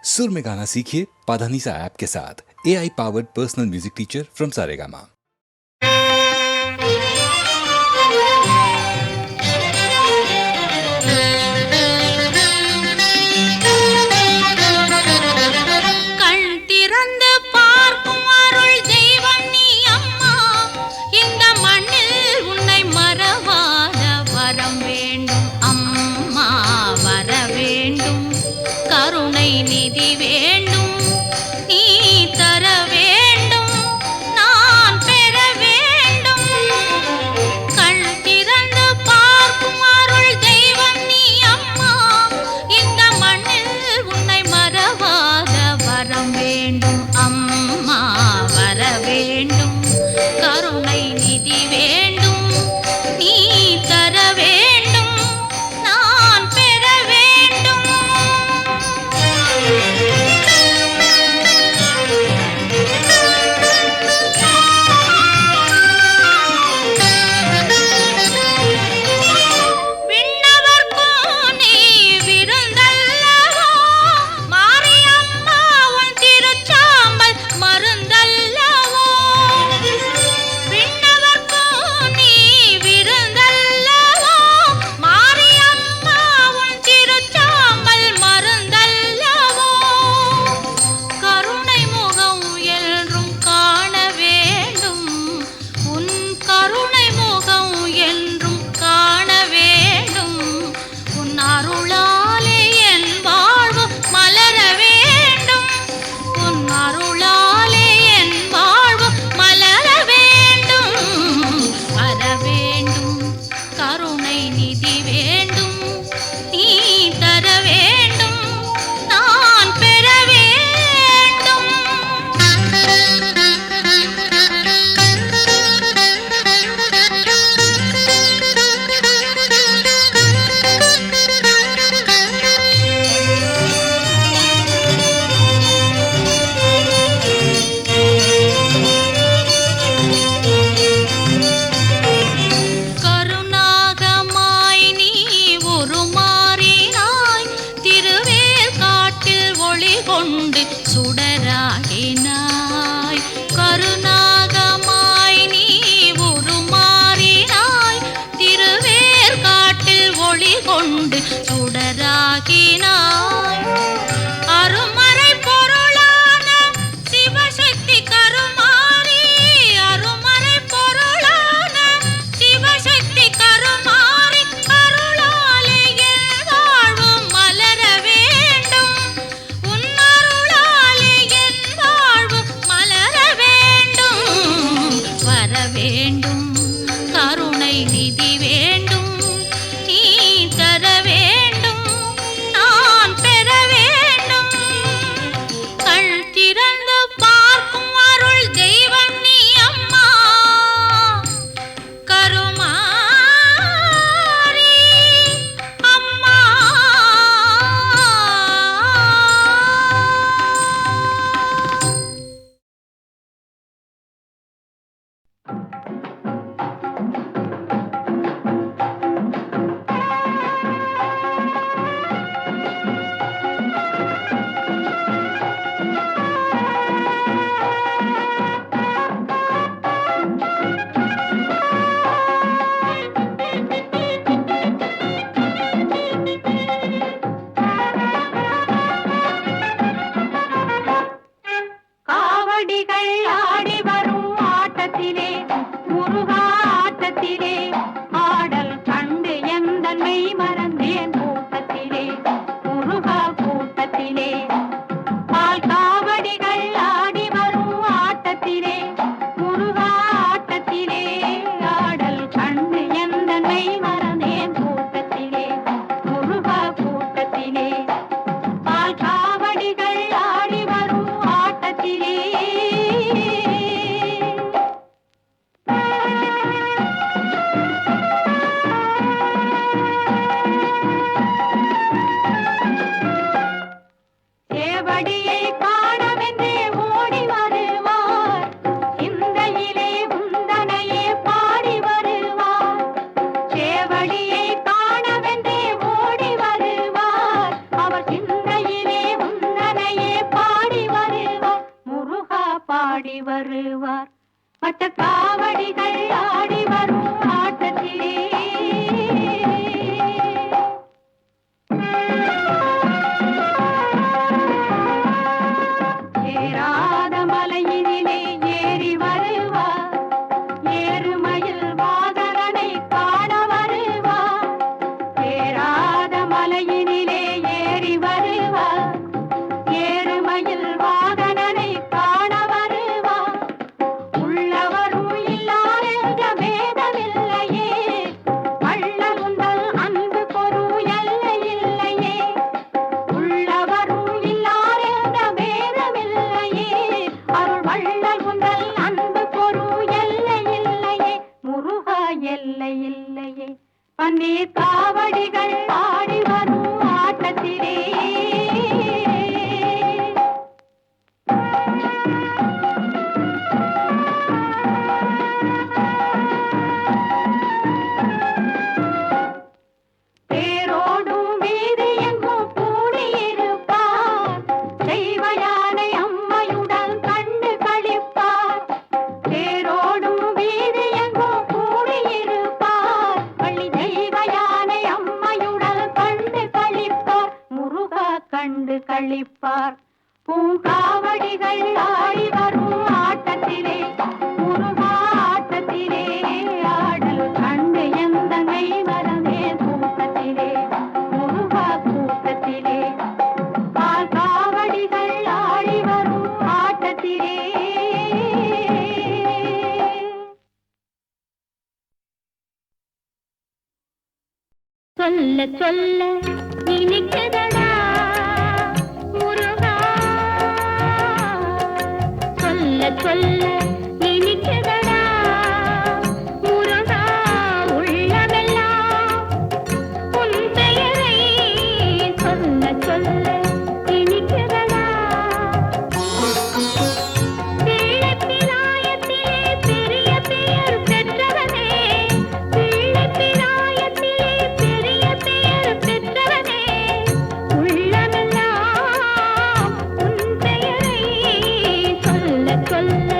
सुर में गाना सीखिए पाधानीसा ऐप के साथ। AI powered personal music teacher from Saregama. நிதி வேண்டும் நீ தர வேண்டும் நான் பெற வேண்டும் கண் திறந்து பார்க்கும் அருள் தெய்வம் நீ அம்மா இந்த மண்ணில் உன்னை மறவாத வரம் வேண்டும் அம்மா வர வேண்டும் கருணை நிதி வேண்டும் நீ தர வேண்டும் நான் பெற வேண்டும் வருவார். மற்ற காவடிகள் ஆடி வரும் ஆட்டத்திலே ஏறாத மலையினிலே ஏறி வருவார். ஏறுமயில் வாதரனை காண வருவார். ஏறாத மலையினிலே ஏறி வருவார். ஏறுமயில் வாதரனை காண வருவார். உள்ளவரும் இல்லார் என்ற பேதமில்லையே. வள்ளலுந்தல் அன்புக்கொரு எல்லை இல்லையே. உள்ளவரும் இல்லார் என்ற பேதமில்லையே. அருள் வள்ளல் உந்தல் அன்புக்கொரு எல்லை இல்லையே. முருகா எல்லை இல்லையே. பன்னீர் காவடிகள் ஆடி வரும் ஆட்டத்திலே தேரோடும் வீதி எங்கும் கூடியிருப்பார். தெய்வ யானை அம்மையுடன் கண்டு களிப்பார். தேரோடும் வீதி எங்கும் கூடியிருப்பார். வள்ளி தெய்வ யானை அம்மையுடன் கண்டு களிப்பார். முருகா கண்டு களிப்பார். பூங்காவடிகள் ஆடி வரும் ஆட்டத்திலே முருகா ஆட்டத்திலே ஆடல் கண்டு எந்தங்கை வரவே கூட்டத்திலே முருகா கூட்டத்திலே பால் காவடிகள் ஆடி வரும் ஆட்டத்திலே சொல்ல சொல்ல இனிக்குதடா முருகா. சொல்ல சொல்ல இனிக்குதடா முருகா. உள்ளமெல்லாம் உன் பெயரை சொல்ல சொல்ல இனிக்குதடா. பிள்ளைப்பிராயத்திலே பெரிய பெயர் பெற்றவனே. பிள்ளைப்பிராயத்திலே பெரிய பெயர் பெற்றவனே. உள்ளமெல்லாம் உன் பெயரை சொல்ல சொல்ல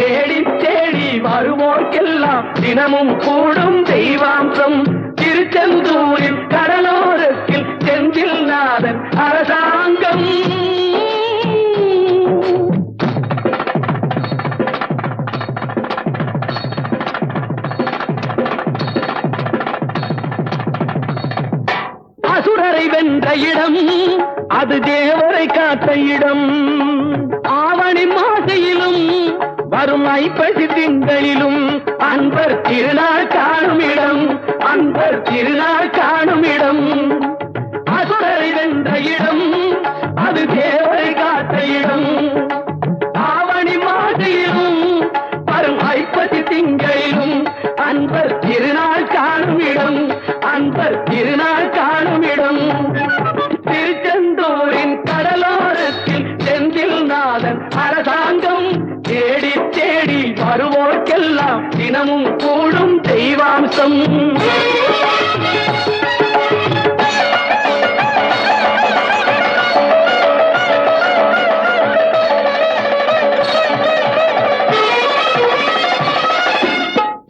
தேடி தேடி வருவோர்க்கெல்லாம் தினமும் கூடும் தெய்வாம்சம். திருச்செந்தூரில் கடலோரத்தில் செந்தில் நாதன் அரசாங்கம். அசுரரை வென்ற இடம் அது தேவரை காத்த இடம். ஆவணி மாசையிலும் வரும் ஐப்பசி திங்களிலும் அன்பர் திருநாள் காணும் இடம். அன்பர் திருநாள் காணும் இடம். அசுரரை வென்ற இடம் அது தேவரை காத்த இடம். ஆவணி மாசையிலும் வரும் ஐப்பசி திங்களிலும் அன்பர் திருநாள் காணும் இடம். அன்பர் திருநாள் காணும் இடம். திருச்செந்தூரின் கடலோரத்தில் செந்தில் நாதன் அரசாங்கம். தேடி தேடி வருவோர்க்கெல்லாம் தினமும் கூடும் தெய்வாம்சம்.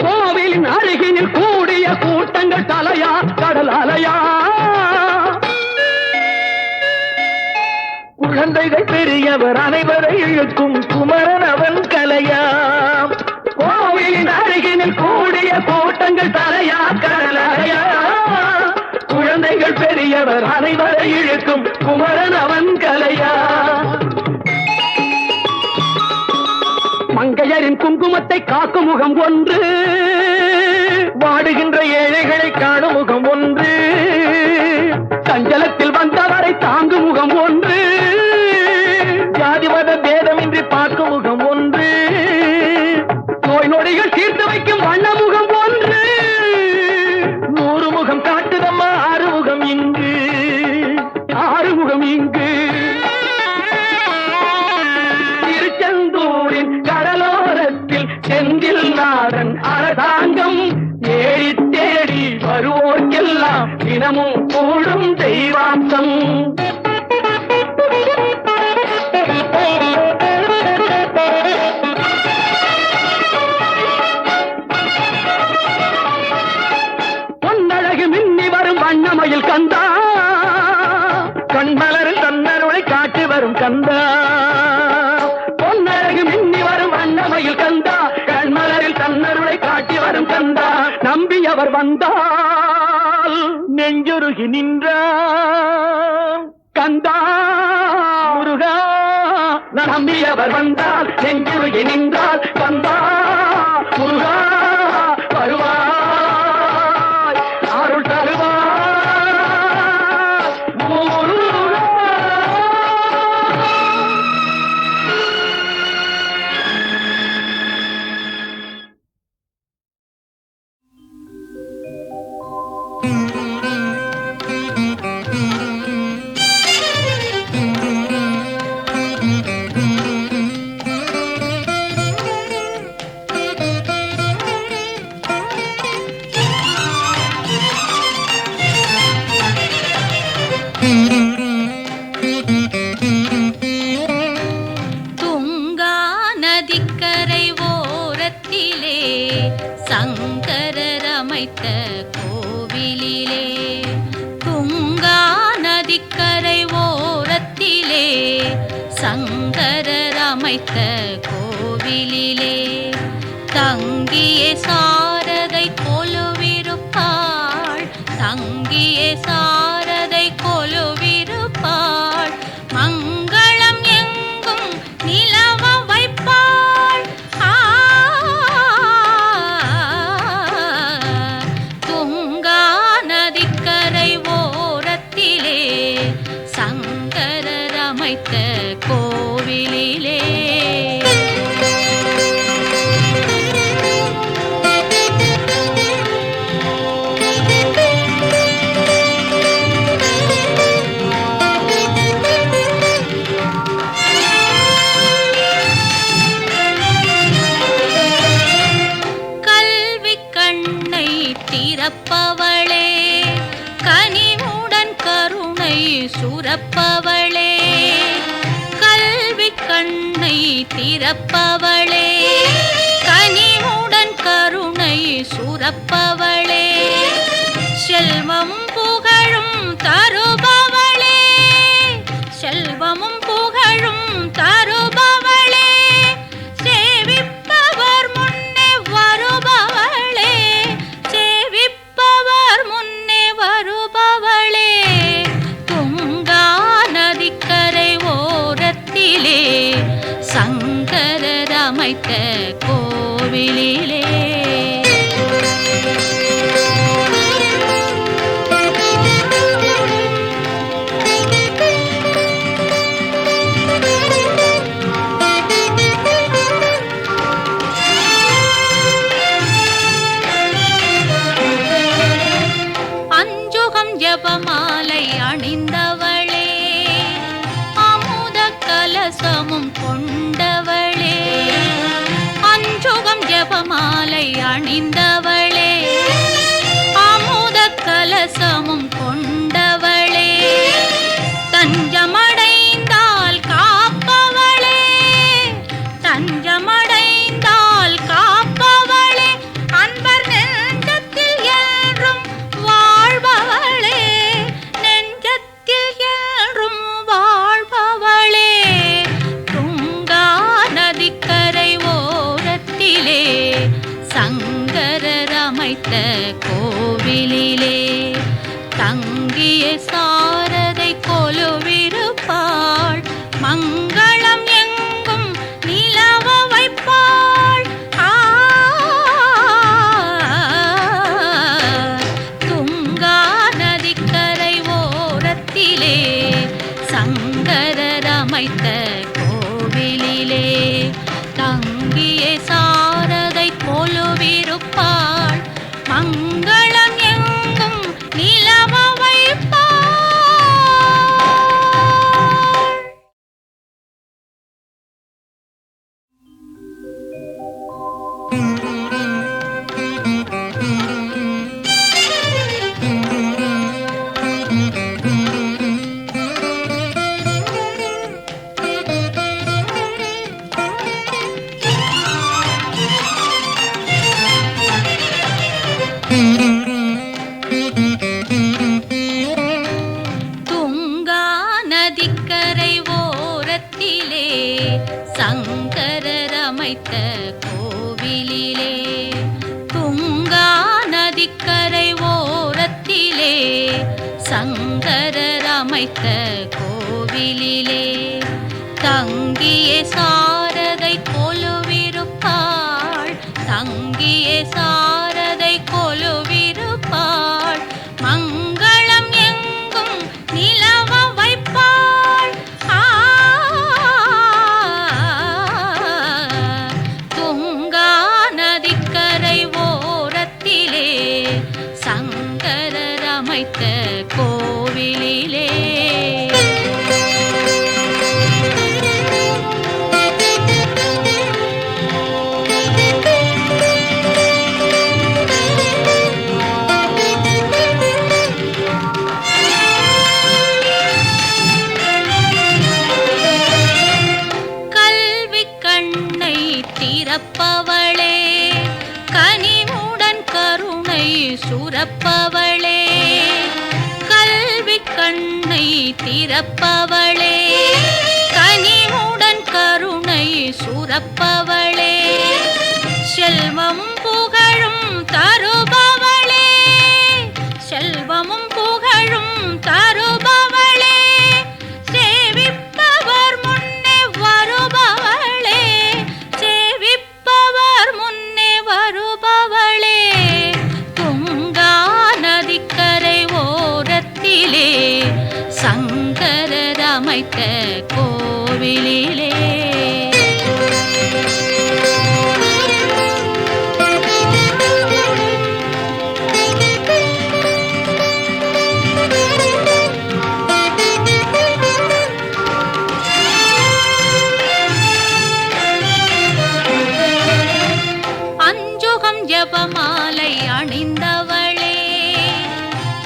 கோவிலின் அருகினில் கூடிய கூட்டங்கள் தலையா கடல் அலையா. குழந்தைகள் பெரியவர் அனைவரை இழுக்கும் குமரன் அவன் கலையா. கோவிலின் அருகினில் கூடிய கூட்டங்கள் தலையா கடலையா. குழந்தைகள் பெரியவர் அனைவரை இழுக்கும் குமரன் அவன் கலையா. மங்கையரின் குங்குமத்தை காக்கும் முகம் ஒன்று, வாடுகின்ற ஏழைகளை காணும் முகம் ஒன்று, சஞ்சலத்தில் வந்தவரை தாங்கும் முகம் ஒன்று, ஜாதிமத பேதமின்றி பார்க்கும் முகம் ஒன்று, நோய் நொடிகள் தீர்த்து வைக்கும் வண்ண முகம் ஒன்று. 100 முகம் காட்டுதம்மா ஆறுமுகம் இங்கு, ஆறுமுகம் இங்கு. திருச்செந்தூரின் கடலோரத்தில் செந்தில் நாதன் அரசாங்கம். தேடி தேடி வருவோர்க்கெல்லாம் தினமும் கூடும் தெய்வாம்சம். பொன்னழகு மின்னி வரும் வண்ணமயில் கந்தா, கண்மலரில் தன்னருளை காட்டி வரும் கந்தா. பொன்னழகு மின்னி வரும் வண்ணமயில் கந்தா, கண்மலரில் தன்னருளை காட்டி வரும் கந்தா. நம்பியவர் வந்தால் நெஞ்சுருகி நின்றான் கந்தா முருகா. நம்பியவர் வந்தால் நெஞ்சுருகி நின்றால் கந்தா முருகா. வருவாய் அருள் தருவாய் முருகா. துங்கா நதிக்கரை ஓரத்திலே சங்கரர் அமைத்த கோவிலிலே. துங்கா நதிக்கரை ஓரத்திலே சங்கரர் அமைத்த கோவிலிலே தங்கிய சாரதை கொலுவிருப்பாள். தங்கிய சாரதை கொலுவிருப்பாள். மங்களம் எங்கும் நிலவ வைப்பாள். துங்கா நதிக்கரை ஓரத்திலே சங்கரர் அமைத்த கோவிலிலே. திறப்பவளே கனிவுடன் கருணை சுரப்பவளே. கல்வி கண்ணை திறப்பவளே சுரப்பவளே செல்வம் புகழும் தருபவளே செல்வமும் புகழும் தருபவளே சேவிப்பவர் முன்னே வருபவளே சேவிப்பவர் முன்னே வருபவளே துங்கா நதிக்கரை ஓரத்திலே சங்கரர் அமைத்த கோவிலிலே அஞ்சுகம் ஜபமாலை அணிந்தவளே அமுத கலசமும் கொண்டவளே அஞ்சுகம் ஜபமாலை அணிந்தவளே அமுத கலசமும் கொண்டவளே தஞ்சமடைந்தால் காப்பவளே தஞ்சமடைந்தால் காப்பவளே அன்பர் நெஞ்சத்தில் என்றும் வாழ்பவளே நெஞ்சத்தில் என்றும் வாழ்பவளே துங்கா நதிக்கரை ஓரத்திலே சங்கரர் அமைத்த கோவிலிலே தங்கிய சாரதை கொலுவிருப்பாள் மங்களம் எங்கும் நிலவ வைப்பாள் துங்கா நதிக்கரை ஓரத்திலே சங்கரர் அமைத்த கோவிலிலே தங்கிய சாரதை கொலுவிருப்பாள் மங்களம் எங்கும் நிலவ வைப்பாள். துங்கா நதிக்கரை ஓரத்திலே சங்கரர் அமைத்த கோவிலிலே துங்கா நதிக்கரை ஓரத்திலே சங்கரர் அமைத்த கோவிலிலே தங்கிய சாரதை கொலுவிருப்பாள் தங்கிய சாரதை கொலுவிருப்பாள் மங்களம் எங்கும் நிலவ வைப்பாள் துங்கா நதிக்கரை ஓரத்திலே சங்கரர் அமைத்த கோவிலிலே கல்வி கண்ணை திறப்பவளே கனிவுடன் கருணை சுரப்பவளே கல்வி கண்ணை திறப்பவளே கனிவுடன் கருணை சுரப்பவளே செல்வம் புகழும் தருபவளே செல்வமும் புகழும் தருபவளே சேவிப்பவர் முன்னே வருபவளே சேவிப்பவர் முன்னே வருபவளே துங்கா நதிக்கரை ஓரத்திலே சங்கரர் அமைத்த கோவிலிலே அஞ்சுகம் ஜபமாலை அணிந்தவளே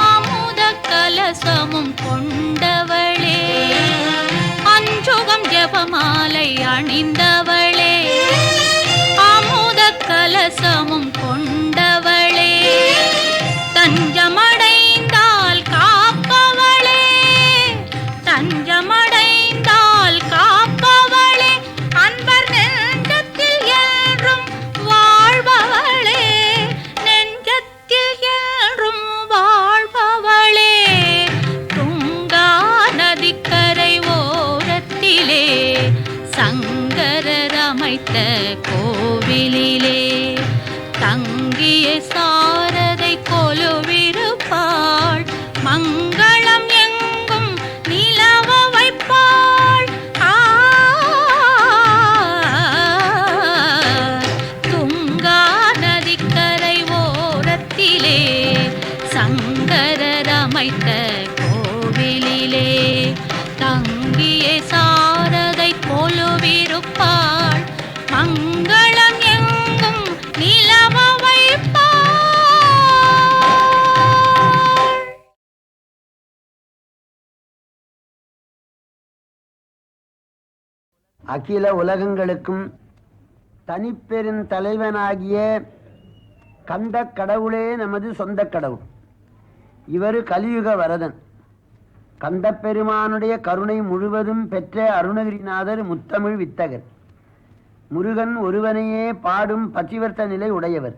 அமுத கலசமும் கொண்டவளே அஞ்சுகம் ஜபமாலை அணிந்தவளே அமுத கலசமும் கொண்டவளே தங்கிய சாரதை கொலுவிருப்பாள் மங்களம் எங்கும் நிலவ வைப்பாள் துங்கா நதிக்கரை ஓரத்திலே சங்கரர் அமைத்த கோவிலிலே தங்கிய சாரதை கொலுவிருப்பாள் மங்களம் எங்கும் நிலவ வைப்பாள். அகில உலகங்களுக்கும் தனிப்பெரும் தலைவனாகிய கந்த கடவுளே நமது சொந்த கடவுள். இவர் கலியுக வரதன். கந்த பெருமானுடைய கருணை முழுவதும் பெற்ற அருணகிரிநாதர் முத்தமிழ் வித்தகர். முருகன் ஒருவனையே பாடும் பத்திவர்த்த நிலை உடையவர்.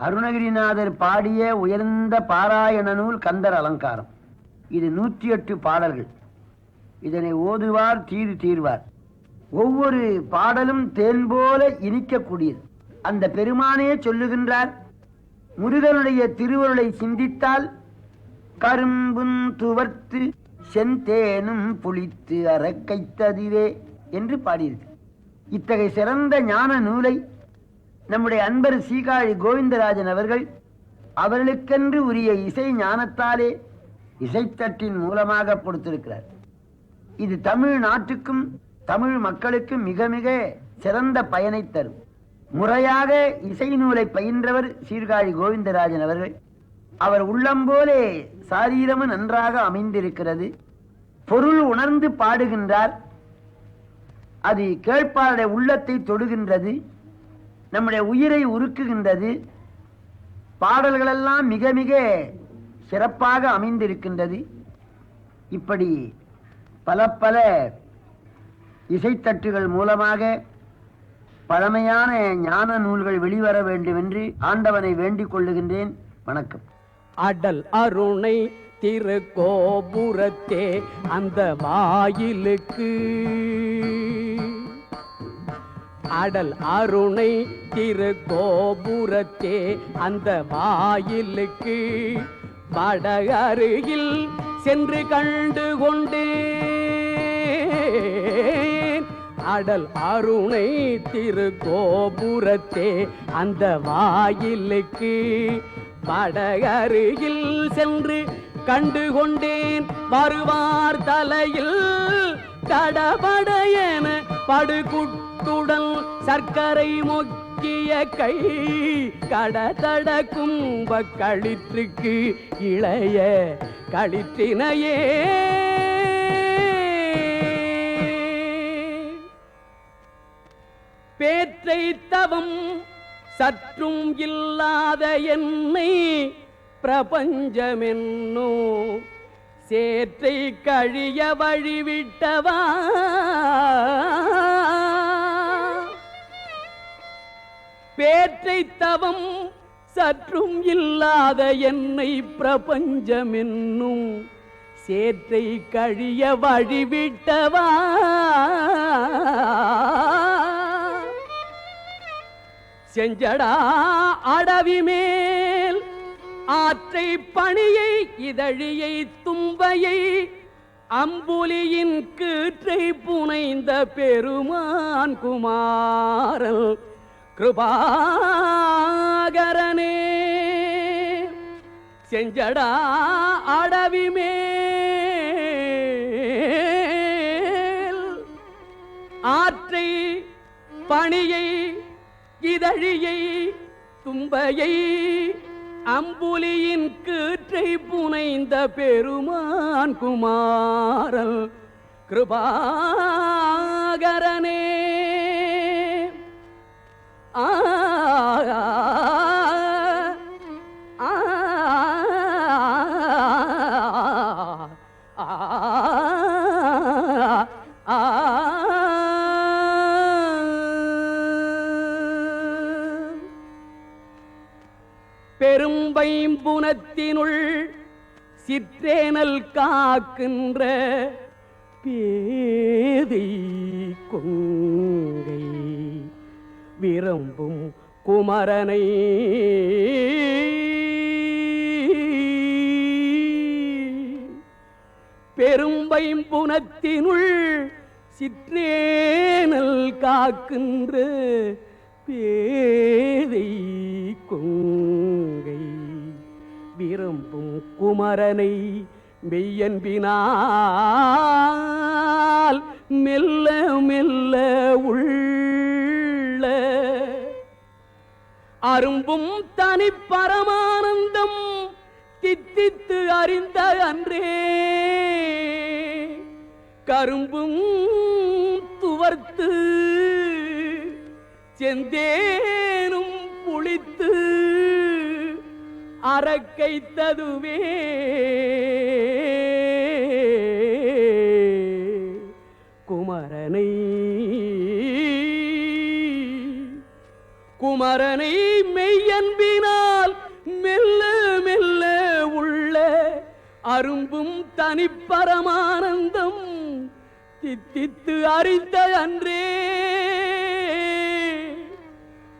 அருணகிரிநாதர் பாடிய உயர்ந்த பாராயண நூல் கந்தர் அலங்காரம். இது 108 பாடல்கள். இதனை ஓதுவார் தீர்வார். ஒவ்வொரு பாடலும் தேன் போல இனிக்கக்கூடியது. அந்த பெருமானே சொல்லுகின்றார், முருகனுடைய திருவருளை சிந்தித்தால் கரும்பும் துவர்த்து செந்தேனும் புளித்து அறக்கைத்ததிவே என்று பாடியிருக்கு. இத்தகைய சிறந்த ஞான நூலை நம்முடைய அன்பர் சீகாழி கோவிந்தராஜன் அவர்கள் அவர்களுக்கென்று உரிய இசை ஞானத்தாலே இசைத்தட்டின் மூலமாக கொடுத்திருக்கிறார். இது தமிழ் நாட்டுக்கும் தமிழ் மக்களுக்கும் மிக மிக சிறந்த பயனை தரும். முறையாக இசை நூலை பயின்றவர் சீர்காழி கோவிந்தராஜன் அவர்கள். அவர் உள்ளம் போலே சாரீரமும் நன்றாக அமைந்திருக்கிறது. பொருள் உணர்ந்து பாடுகின்றார். அது கேட்பாருடைய உள்ளத்தை தொடுகின்றது, நம்முடைய உயிரை உருக்குகின்றது. பாடல்களெல்லாம் மிக மிக சிறப்பாக அமைந்திருக்கின்றது. இப்படி பல பல இசைத்தட்டுகள் மூலமாக பழமையான ஞான நூல்கள் வெளிவர வேண்டும் என்று ஆண்டவனை வேண்டிக் கொள்ளுகின்றேன். வணக்கம். அடல் அருணை திருக்கோபுரத்தே அந்த வாயிலுக்கு, அடல் அருணை திருக்கோபுரத்தே அந்த வாயிலுக்கு வட அருகில் சென்று கண்டு கொண்டேன். அடல் அருணை திருக்கோபுரத்தே அந்த வாயிலுக்கு வட அருகில் சென்று கண்டு கொண்டேன். வருவார் தலையில் கடபடையென படுகுட்டுடன் சர்க்கரை மொக்கிய கை கடதட கும்ப களிற்றுக்கு இளைய களிற்றினையே பேற்றை தவம் சற்றும் இல்லாத என்னை பிரபஞ்சமென்னோ சேற்றை கழிய வழிவிட்டவா, பேற்றை தவம் சற்றும் இல்லாத என்னை பிரபஞ்சமென்னும் சேற்றை கழிய வழிவிட்டவா, செஞ்சடா அடவி மேல் ஆற்றை பணியை இதழியை தும்பையை அம்புலியின் கீற்றை புனைந்த பெருமான் குமாரல் கிருபாகரனே. செஞ்சடா அடவி மேல் ஆற்றை பணியை இதழியை தும்பையை அம்புலியின் கீற்றை புனைந்த பெருமான் குமாரல் கிருபாகரனே. ஆ பெரும்பைம்புனத்தினுள் சிற்றேனல் காக்கின்ற பேதை கொங்கை விரும்பும் குமரனை பெரும்பைம்புனத்தினுள் சிற்றேனல் காக்கின்ற பேதை கொங்கை விரும்பும் குமரனை மெய்யன்பினால் மெல்ல மெல்ல உள்ள அரும்பும் தனி பரமானந்தம் தித்தித்து அறிந்த அன்றே கரும்பும் துவர்த்து செந்தேனும் புளித்து அரக்கைத்ததுவே குமரனை குமரனை மெய்யன்பினால் மெல்ல மெல்ல உள்ள அரும்பும் தனிப்பரமானந்தம் தித்தித்து அறிந்த அன்றே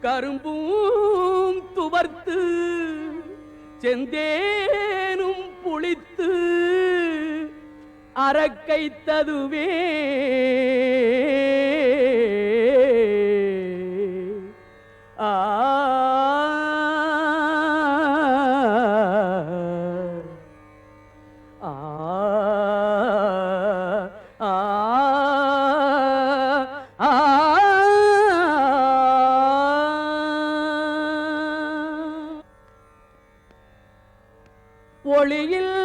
கரும்பும் துவர்த்து செந்தேனும் புளித்து அரக்கைத்ததுவே ஆ ஒளியில்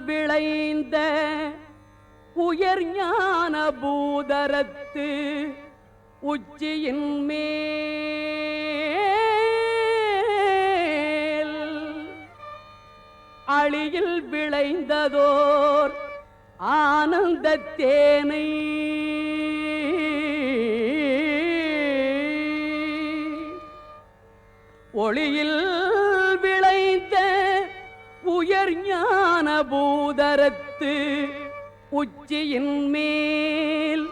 விளைந்த உயர் ஞான பூதரத்து உச்சியின் மேல் அழியில் விளைந்ததோர் ஆனந்த தேனை ஒளியில் விளைந்த உயர் ஞான பூதரத்து உச்சியின் மேல்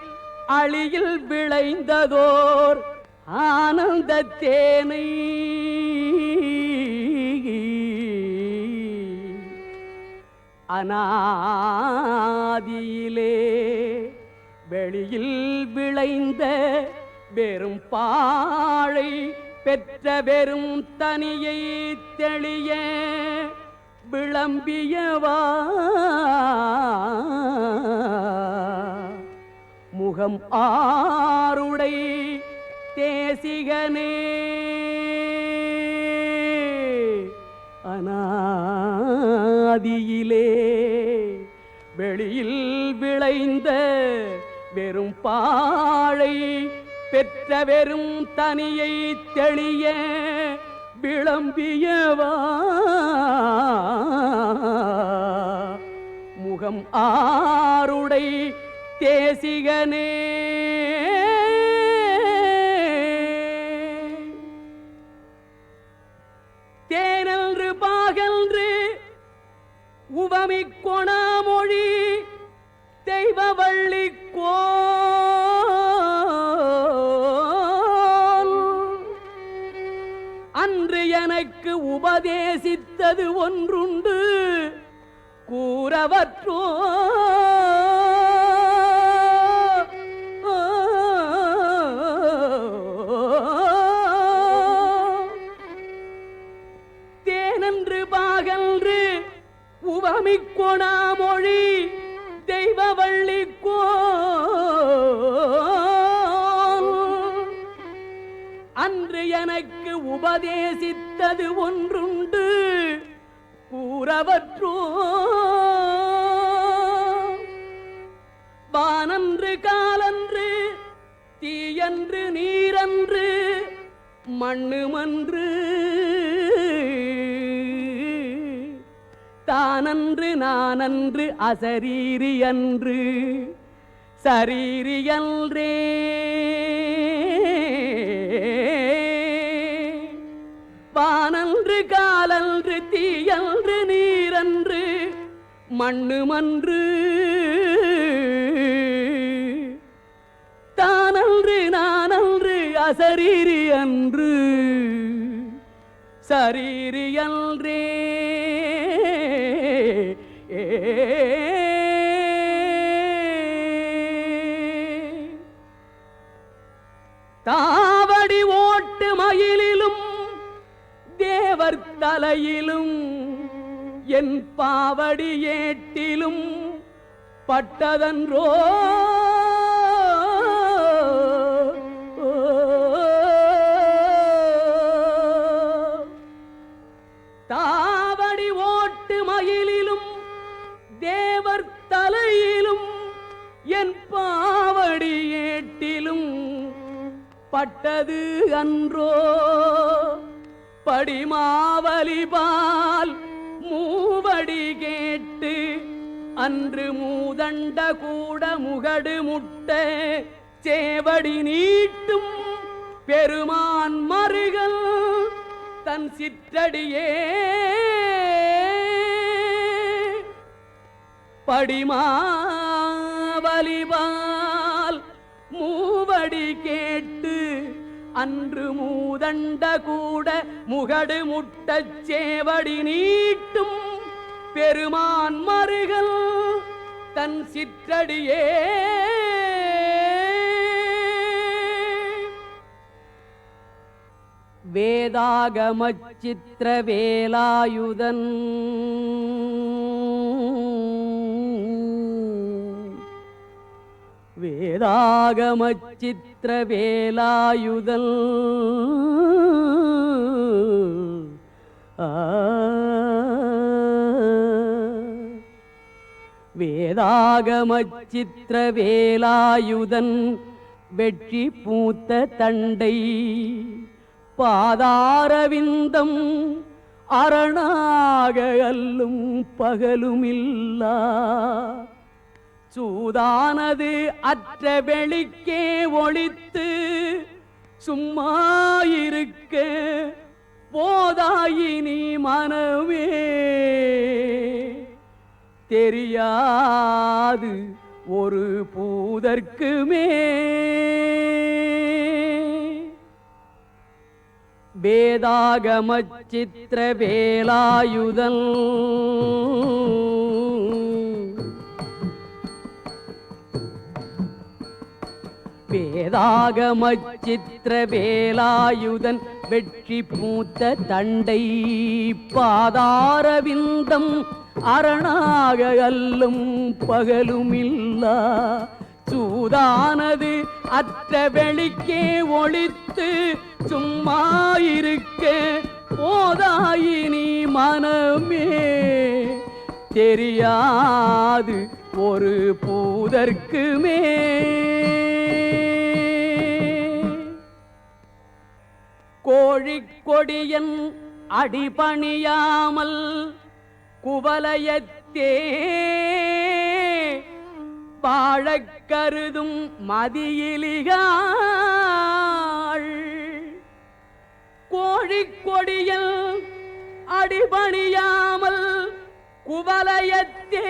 அழியில் விளைந்ததோர் ஆனந்த தேனை அநாதியிலே வெளியில் விளைந்த வெறும் பாழை பெற்ற வெறும் தனியை தெளிய விளம்பியவா முகம் ஆருடை தேசிகனே அநாதியிலே வெளியில் விளைந்த வெறும் பாழை பெற்ற வெறும் தனியை தெளிய விளம்பியவா முகம் ஆருடை தேசிகனே தேனன்று பாகன்று உவமி கொணாமொழி தெய்வவள்ளி அன்று எனக்கு உபதேசித்தது ஒன்றுண்டு கூறவற்றோ தேனன்று பாகன்று உவமிக்கொணாமொழி தெய்வவள்ளி அன்று எனக்கு உபதேசித்தது ஒன்றுண்டு கூறவற்றோ வானன்று காலன்று தீயன்று நீரன்று மண்ணுமன்று தானன்று நானன்று அசரீரி அன்று சரீரியன்றே வானன்று காலன்று தீயன்று நீரன்று மண்ணுமன்று தானன்று நானன்று அசரீரி அன்று சரீரி அன்றே தாவடி ஓட்டு மயிலிலும் தேவர் தலையிலும் என் பாவடி ஏட்டிலும் பட்டதன்றோ தாவடி ஓட்டு மயிலிலும் தேவர் தலையிலும் என் பாவடி ஏட்டிலும் பட்டது அன்றோ படிமாவலிபால் மூவடி கேட்டு அன்று மூதண்ட கூட முகடு முட்ட சேவடி நீட்டும் பெருமான் மருகல் தன் சிற்றடியே படிமாவலிபால் மூவடி கேட்டு அன்று மூதண்ட கூட முகடு முட்டச் சேவடி நீட்டும் பெருமான் மருகல் தன் சிற்றடியே வேதாகமச் சித்திர வேலாயுதன் வேதாகமச் சித்திர வேலாயுதல் வேதாகமச் சித்திர வேலாயுதன் வெற்றி பூத்த தண்டை பாதாரவிந்தம் அரணாக அல்லும் பகலுமில்லா சூதானது அற்ற வெளிக்கே ஒளித்து சும்மாயிருக்க போதாயினி மனமே தெரியாது ஒரு பூதற்குமே வேதாகமச் சித்திர வேலாயுதன் வேதாகமச் சித்திர வேலாயுதன் வெற்றி பூத்த தண்டை பாதாரவிந்தம் அரணாக அல்லும் பகலுமில்லா சூதானது அற்ற வெளிக்கே ஒளித்து சும்மாயிருக்க போதாயினி மனமே தெரியாது ஒரு பூதற்குமே கோழிக்கொடியன் அடிபணியாமல் குவலயத்தே வாழக் கருதும் மதியிலிகாள் கோழிக்கொடியல் அடிபணியாமல் குவலயத்தே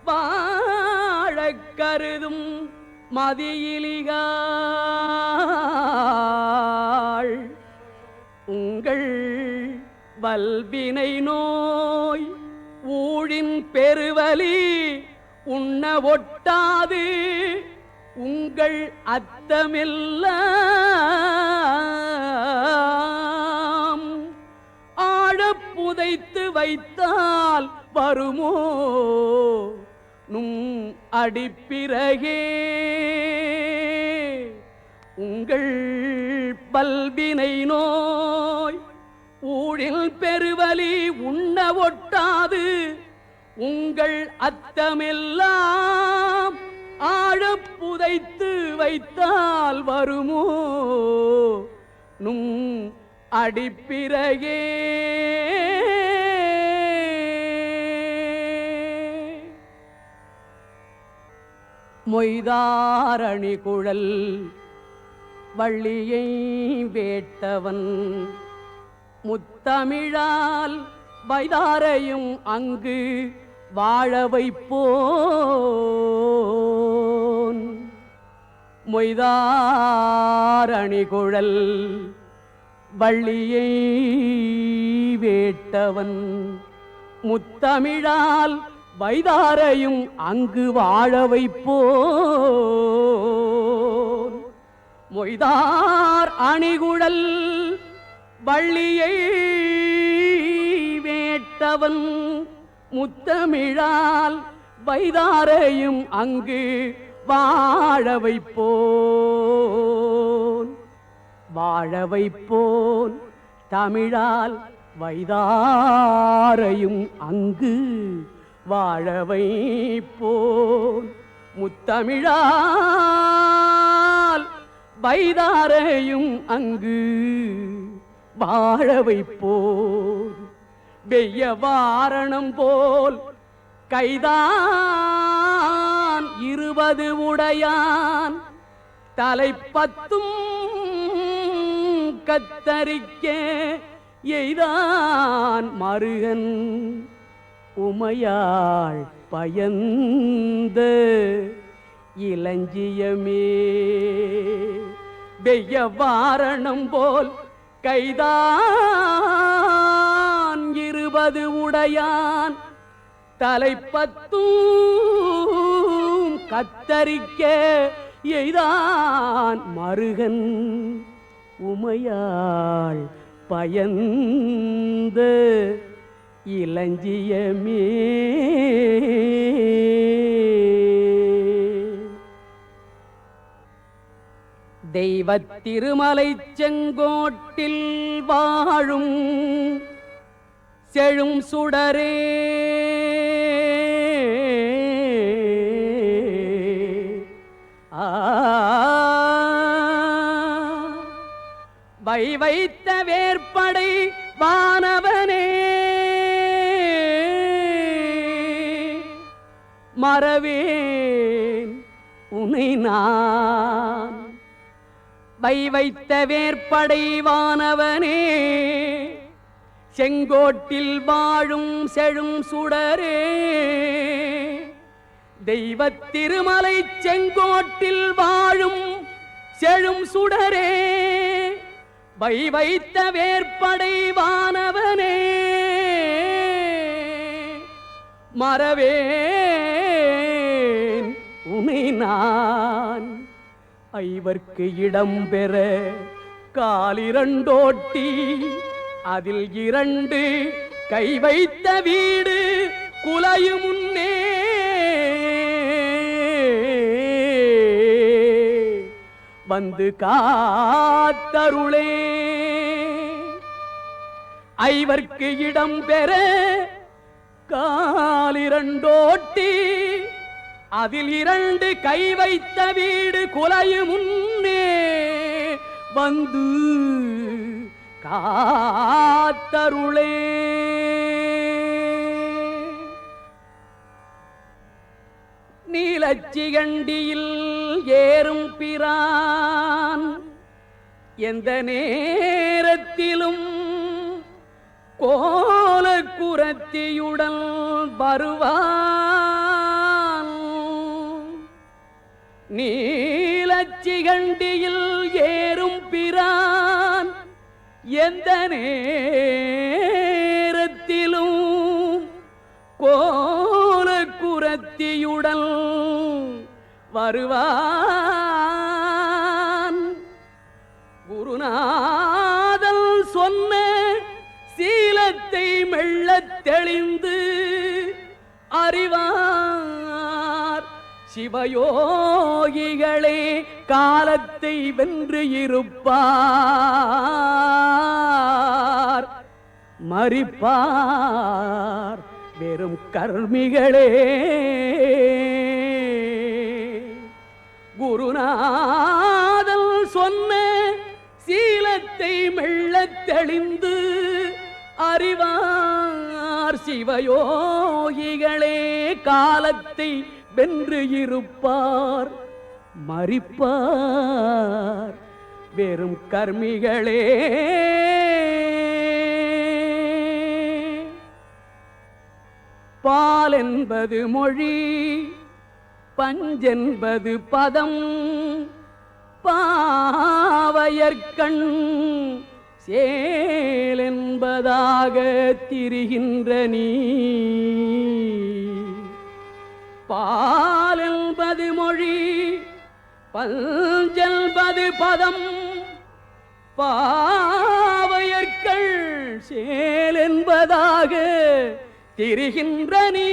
வாழக் கருதும் மதியிலிகாள் உங்கள் வல்வினை நோய் ஊழின் பெருவலி உண்ண ஒட்டாது உங்கள் அத்தமெல்லாம் ஆழப் புதைத்து வைத்தால் வருமோ நும் அடிப்பிறகே உங்கள் பல்வினை நோய் ஊழில் பெருவலி உண்ண ஒட்டாது உங்கள் அத்தமெல்லாம் ஆழப் புதைத்து வைத்தால் வருமோ நும் அடிப்பிறகே மொய்தாரணி குழல் வள்ளியை வேட்டவன் முத்தமிழால் வைதாரையும் அங்கு வாழ வைப்போன் மொய்தார் அணிகுழல் வள்ளியை வேட்டவன் முத்தமிழால் வைதாரையும் அங்கு வாழ வைப்போன். மொய்தார் அணிகுழல் வள்ளியை வேட்டவன் முத்தமிழால் வைதாரையும் அங்கு வாழ வைப்போன். வாழ வைப்போன் தமிழால் வைதாரையும் அங்கு வாழ வைப்போன். முத்தமிழால் வைதாரையும் அங்கு வாழ வைப்போன். வெய்ய வாரணம் போல் கைதான் 20 உடையான் தலைப்பத்தும் கத்தரிக்க எய்தான் மருகன் உமையாள் பயந்த இளஞ்சியமே. வெய்ய வாரணம் போல் கைதான் 20 உடையான் தலைப்பத்தும் கத்தரிக்க எய்தான் மருகன் உமையாள் பயந்த இளஞ்சியமே. தெய்வத் திருமலை செங்கோட்டில் வாழும் செழும் சுடரே வைத்த வேற்படை வானவனே மறவேன் உனை நான். வைத்த வேற்படை வானவனே செங்கோட்டில் வாழும் செழும் சுடரே. தெய்வத் திருமலை செங்கோட்டில் வாழும் செழும் சுடரே வைத்த வேற்படை வானவனே மறவேன் உனை நான். ஐவர்க்கு இடம் பெற காலிரண்டோட்டி அதில் 2 கை வைத்த வீடு குலையும் முன்னே வந்து காத்தருளே. ஐவர்க்கு இடம் பெற காலிரண்டோட்டி அதில் 2 கை வைத்த வீடு குலையும் முன்னே வந்து காத்தருளே. நீலச்சிகண்டியில் ஏறும் பிரான் எந்த நேரத்திலும் கோலக்குரத்தியுடன் வருவான். நீலச்சிகண்டியில் ஏறும் பிரான் எந்த நேரத்திலும் கோலக்குரத்தியுடன் வருவான். குருநாதல் சொன்ன சீலத்தை மெல்லத் தெளிந்து அறிவார் சிவயோகிகளே காலத்தை வென்று இருப்பார். மரிப்பார் வெறும் கர்மிகளே. குருநாதல் சொன்ன சீலத்தை மெல்லத் தெளிந்து அறிவார் சிவயோகிகளே காலத்தை வென்று இருப்பார். மரிப்பார் வெறும் கர்மிகளே. பால் என்பது மொழி பஞ்சென்பது பதம் பாவையர்கண் சேலென்பதாக திரிகின்ற நீ பாலென்பது மொழி பஞ்சென்பது பதம் பாவையர்கள் சேலென்பதாக திரிகின்ற நீ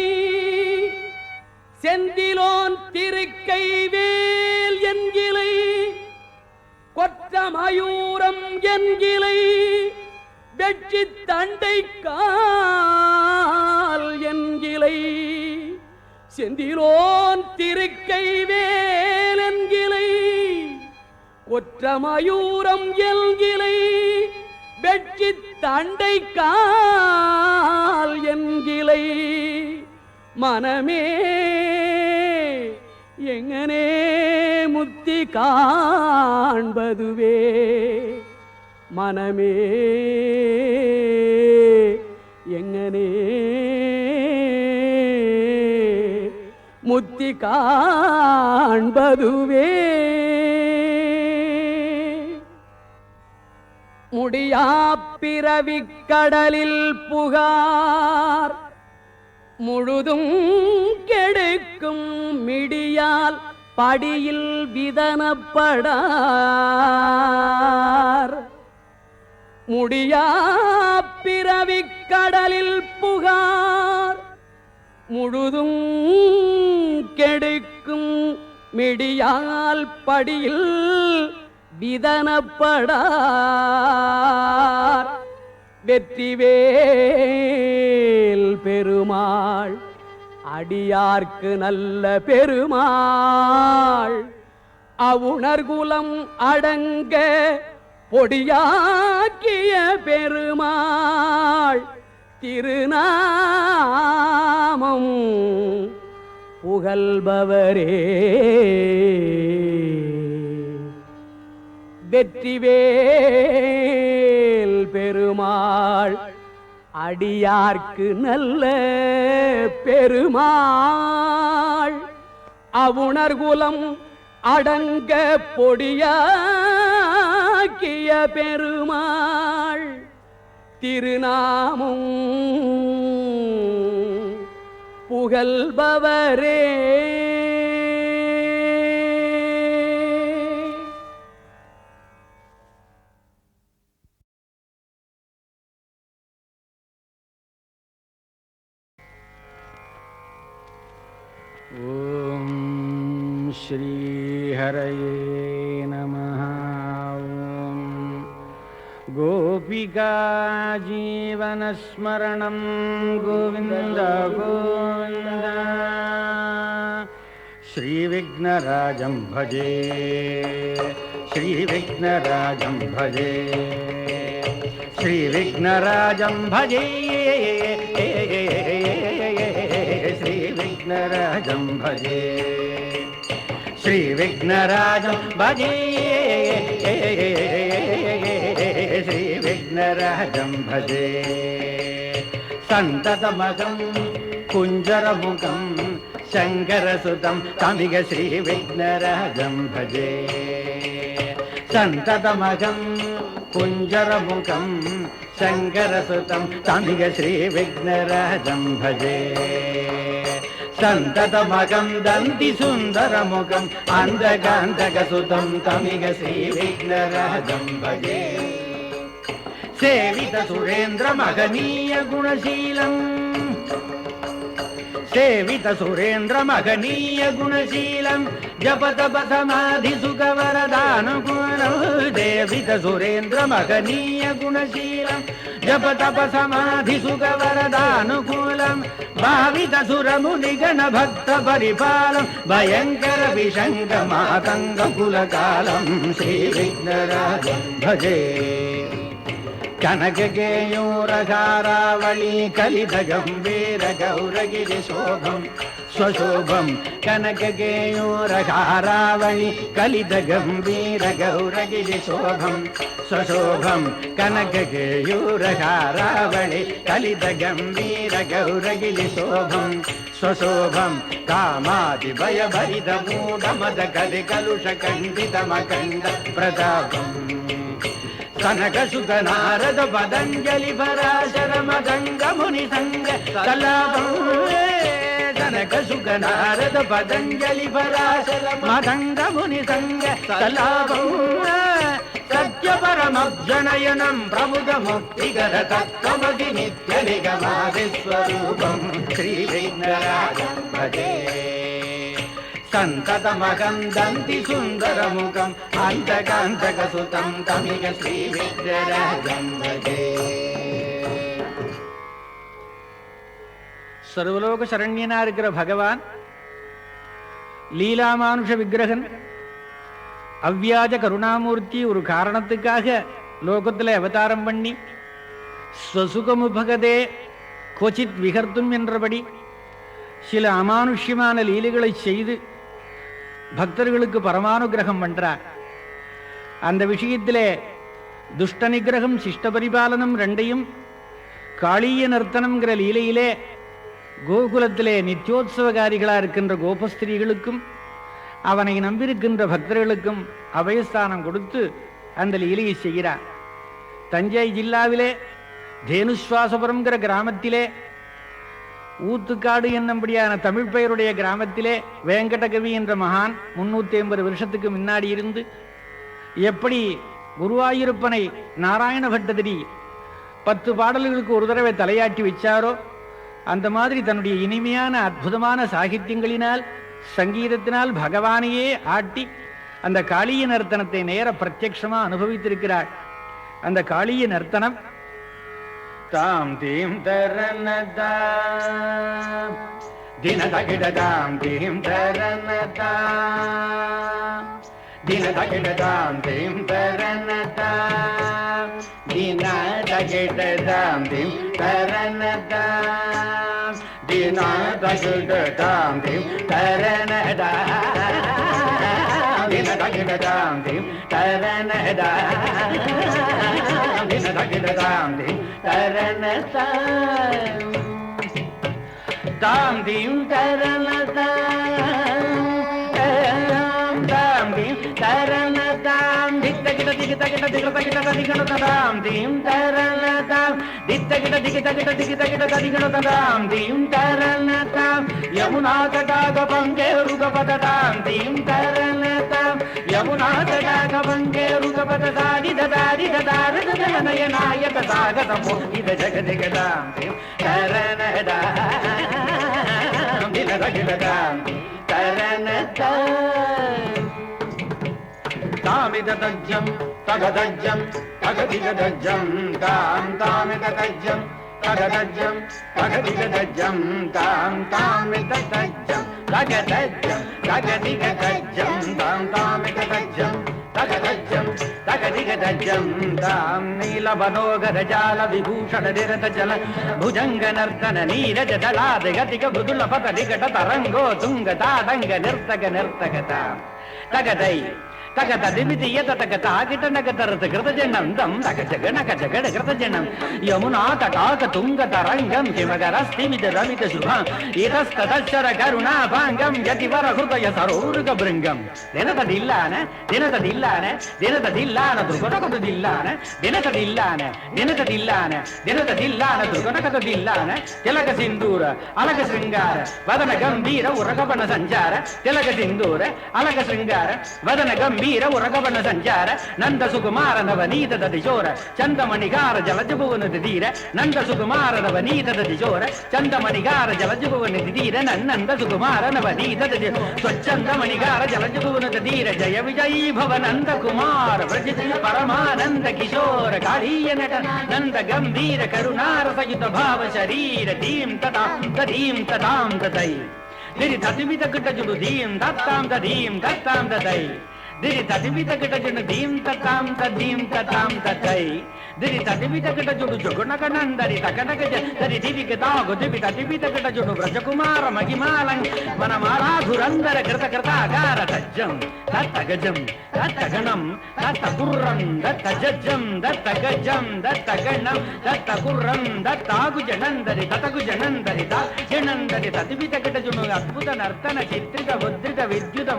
செந்திலோன் திருக்கை வேல் என்கிலை கொற்ற மயூரம் என்கிலை வெற்றி தண்டை கால் என்கிலை செந்திலோன் திருக்கை வேல் என்கிலை கொற்ற மயூரம் என்கிலை வெற்றி தண்டை கால் என்கிலை மனமே எங்கனே முத்தி காண்பதுவே மனமே எங்கனே முத்தி காண்பதுவே முடியா பிறவிக் கடலில் புகார் முழுதும் கெடுக்கும் மிடியால் படியில் விதனப்படார் முடியா பிறவிக் கடலில் புகார் முழுதும் கெடுக்கும் மிடியால் படியில் விதனப்படார் வெற்றிவேல் பெருமாள் அடியார்க்கு நல்ல பெருமாள் அவுணர்குலம் அடங்க பொடியாக்கிய பெருமாள் திருநாமம் புகழ்பவரே வெற்றிவேல் பெருமாள் அடியார்க்கு நல்ல பெருமாள் அவுணர்குலம் அடங்க பொடியாக்கிய பெருமாள் திருநாமம் புகழ்பவரே ஓம் ஸ்ரீ ஹரயே நமः. ஓம் கோபிகா ஜீவனஸ்மரணம் கோவிந்த கோவிந்த. ஸ்ரீவிக்னராஜம் பஜே ஸ்ரீவிக்னராஜம் பஜே ஸ்ரீவிக்னராஜம் பஜே श्रीविघ्नराजं भजे श्रीविघ्नराजं भजे श्रीविघ्नराजं भजे सन्ततमगं कुञ्जरमुखं शङ्करसुतं तमिग श्रीविघ्नराजं भजे सन्ततमगं कुञ्जरमुखं शङ्करसुतं तमिग श्रीविघ्नराजं भजे सन्ततमगं दन्ति सुन्दरमुखम् अन्धकान्तकसुतं तमिग श्रीविघ्नराजं भजे सेवित सुरेन्द्रमहनीय गुणशीलम् सेवित सुरेन्द्रमहनीय गुणशीलं जपतप समाधिसुखवरदानुकूलं देवित सुरेन्द्रमहनीय गुणशीलं जपतप समाधिसुखवरदानुकूलं भावित सुरमुनिगणभक्तपरिपालं भयङ्कर विशङ्कमातङ्गकुलकालं श्रीविघ्नराजं भजे कनकगेयूरहारावळी कलितगम्भीर गौरगिरिशोभं स्वशोभं कनकगेयूरहारावळी कलितगम्भीर गौरगिरिशोभं स्वशोभं कनकगेयूरहारावळी कलितगम्भीर गौरगिरिशोभं स्वशोभं कामादिभयभरितमूढमदकलिकलुषकण्डितमकण्ड प्रतापम् कनकसुतनारद पतञ्जलि पराशर मदङ्ग मुनिसङ्ग कलापम् कनकसुतनारद पतञ्जलि पराशर मदङ्ग मुनिसङ्ग कलापम् सत्य परमभ्यनयनं प्रमुद मुक्तिकर तत्त्वमति नित्य निगमादिस्वरूपं श्रीविघ्नराजं भजे सन्ततमहं दन्ति सुन्दरमुखम् अन्तकान्तकसुतं तमिह श्रीविघ्नराजं भजे सर्वलोक शरण्यना இருக்கிற பகவான் லீலாமானுஷ விக்கிரகன் அவ்வியாஜ கருணாமூர்த்தி ஒரு காரணத்துக்காக லோகத்தில் அவதாரம் பண்ணி ஸ்வசுகமுபகதே கோச்சித் விகர்த்தும் என்றபடி சில அமானுஷ்யமான லீலைகளை செய்து பக்தர்களுக்கு பரமானுகிரகம் பண்றார். அந்த விஷயத்திலே துஷ்ட நிகிரகம் சிஷ்ட பரிபாலனம் ரெண்டையும் காளிய நர்த்தனம்ங்கிற லீலையிலே கோகுலத்திலே நித்யோத்சவகாரிகளா இருக்கின்ற கோபஸ்திரீகளுக்கும் அவனை நம்பியிருக்கின்ற பக்தர்களுக்கும் அபயஸ்தானம் கொடுத்து அந்த லீலையை செய்கிறார். தஞ்சை ஜில்லாவிலே தேனுஸ்வாசபுரம்ங்கிற கிராமத்திலே ஊத்துக்காடு என்னும்படியான தமிழ் பெயருடைய கிராமத்திலே வேங்கடகவி என்ற மகான் 350 வருஷத்துக்கு முன்னாடி இருந்து எப்படி குருவாயூரப்பனை நாராயண பட்டதிரி 10 பாடல்களுக்கு ஒரு தடவை தலையாட்டி வச்சாரோ அந்த மாதிரி தன்னுடைய இனிமையான அற்புதமான சாகித்யங்களினால் சங்கீதத்தினால் பகவானையே ஆட்டி அந்த காளிய நர்த்தனத்தை நேர பிரத்யக்ஷமா அனுபவித்திருக்கிறாள். அந்த காளிய நர்த்தனம் தாம் தீம் தரனதா தினதகிடதாம் தீம் தரனதா தினதகிடதாம் தீம் தரனதா தினதகிடதாம் தீம் தரனதா தினதகிடதாம் தீம் தரனதா தினதகிடதாம் தீம் தரனதா தினதகிடதாம் தீம் தரனதா தாம் தீம் தரனதா தாம் தீம் தரனதாம் தித்தகிட திகிதகிட திகிதகிட திகிடதாம் தீம் தரனதாம் தித்தகிட திகிதகிட திகிதகிட திகிடதாம் தீம் தரனதாம் யமுனா தடாக பங்கேருகபததாம் தீம் தரனதாம் யமுனா தடாக பங்கேருகபததாதி ததாதி ததாரதனயநாயக சாகதமோ இத ஜகதிகதாம் தீம் தரனதாம் தினதகிடதாம் தரனதாம் தாமிததஜ்ஜம் தகதஜ்ஜம் தகதிகதஜ்ஜம் தாம் தாமிததஜ்ஜம் தகதஜ்ஜம் தகதிகதஜ்ஜம் தாம் தாமிததஜ்ஜம் தகதஜ்ஜம் தகதிகதஜ்ஜம் தாம் தாமிததஜ்ஜம் தகதஜ்ஜம் தகதிகதஜ்ஜம் தாம் நீலவனோகர ஜால விபூஷண நிரத ஜல புஜங்க நர்த்தன நீரஜ தலாத கதிக புதுல பத நிகட தரங்கோ துங்க தாடங்க நிர்த்தக நிர்த்தகதாம் தகதை தகத திமிதிய தகத ஆகிட்ட நகதரத கிருதஜனம் தம் தகஜக நகஜக கிருதஜனம் யமுனா தடாக துங்க தரங்கம் கிமகரஸ்திமித ரமித சுபம் இதஸ்ததச்சர கருணா பாங்கம் யதிவர ஹிருதய சரோருக பிருங்கம் தினததில்லான தினததில்லான தினததில்லான துர்கடகதில்லான தினததில்லான தினததில்லான தினததில்லான துர்கடகதில்லான திலக சிந்தூர அலக சிருங்கார வதன கம்பீர உரகபன சஞ்சார திலக சிந்தூர அலக சிருங்கார வதன கம்பீர வீர உரகவன சஞ்சார நந்த சுகுமார நவநீத ததிஜோர சந்தமணிகார ஜலஜபுவன திதீர நந்த சுகுமார நவநீத ததிஜோர சந்தமணிகார ஜலஜபுவன திதீர நந்த சுகுமார நவநீத ததி ஸ்வச்சந்தமணிகார ஜலஜபுவன திதீர ஜய விஜயீ பவ நந்த குமார பிரஜ பரமானந்த கிஷோர காளீய நட நந்த கம்பீர கருணார சயுத பாவ சரீர தீம் ததாம் ததீம் ததாம் ததை திரி ததிமித கிட்ட ஜுடு தீம் தத்தாம் ததீம் தத்தாம் ததை திரி ததிபி தகிட ஜுனு தீம் ததாம் ததீம் ததாம் ததை திரி ததிபி தகிட ஜுனு ஜுகுணகணந்தரி தகடகஜ தரி திவிக தாகு திவி ததிபி தகிட ஜுனு பிரஜகுமார மகிமாலங் வனமாராதுரந்தர கிருத கிருதாகார தஜ்ஜம் தத்தகஜம் தத்தகணம் தத்தகுர்ரம் தத்தஜஜம் தத்தகஜம் தத்தகணம் தத்தகுர்ரம் தத்தாகுஜனந்தரி ததகுஜனந்தரி தாஜனந்தரி ததிபி தகிட ஜுனு அத்புத நர்த்தன சித்ரித முத்ரித வித்யுத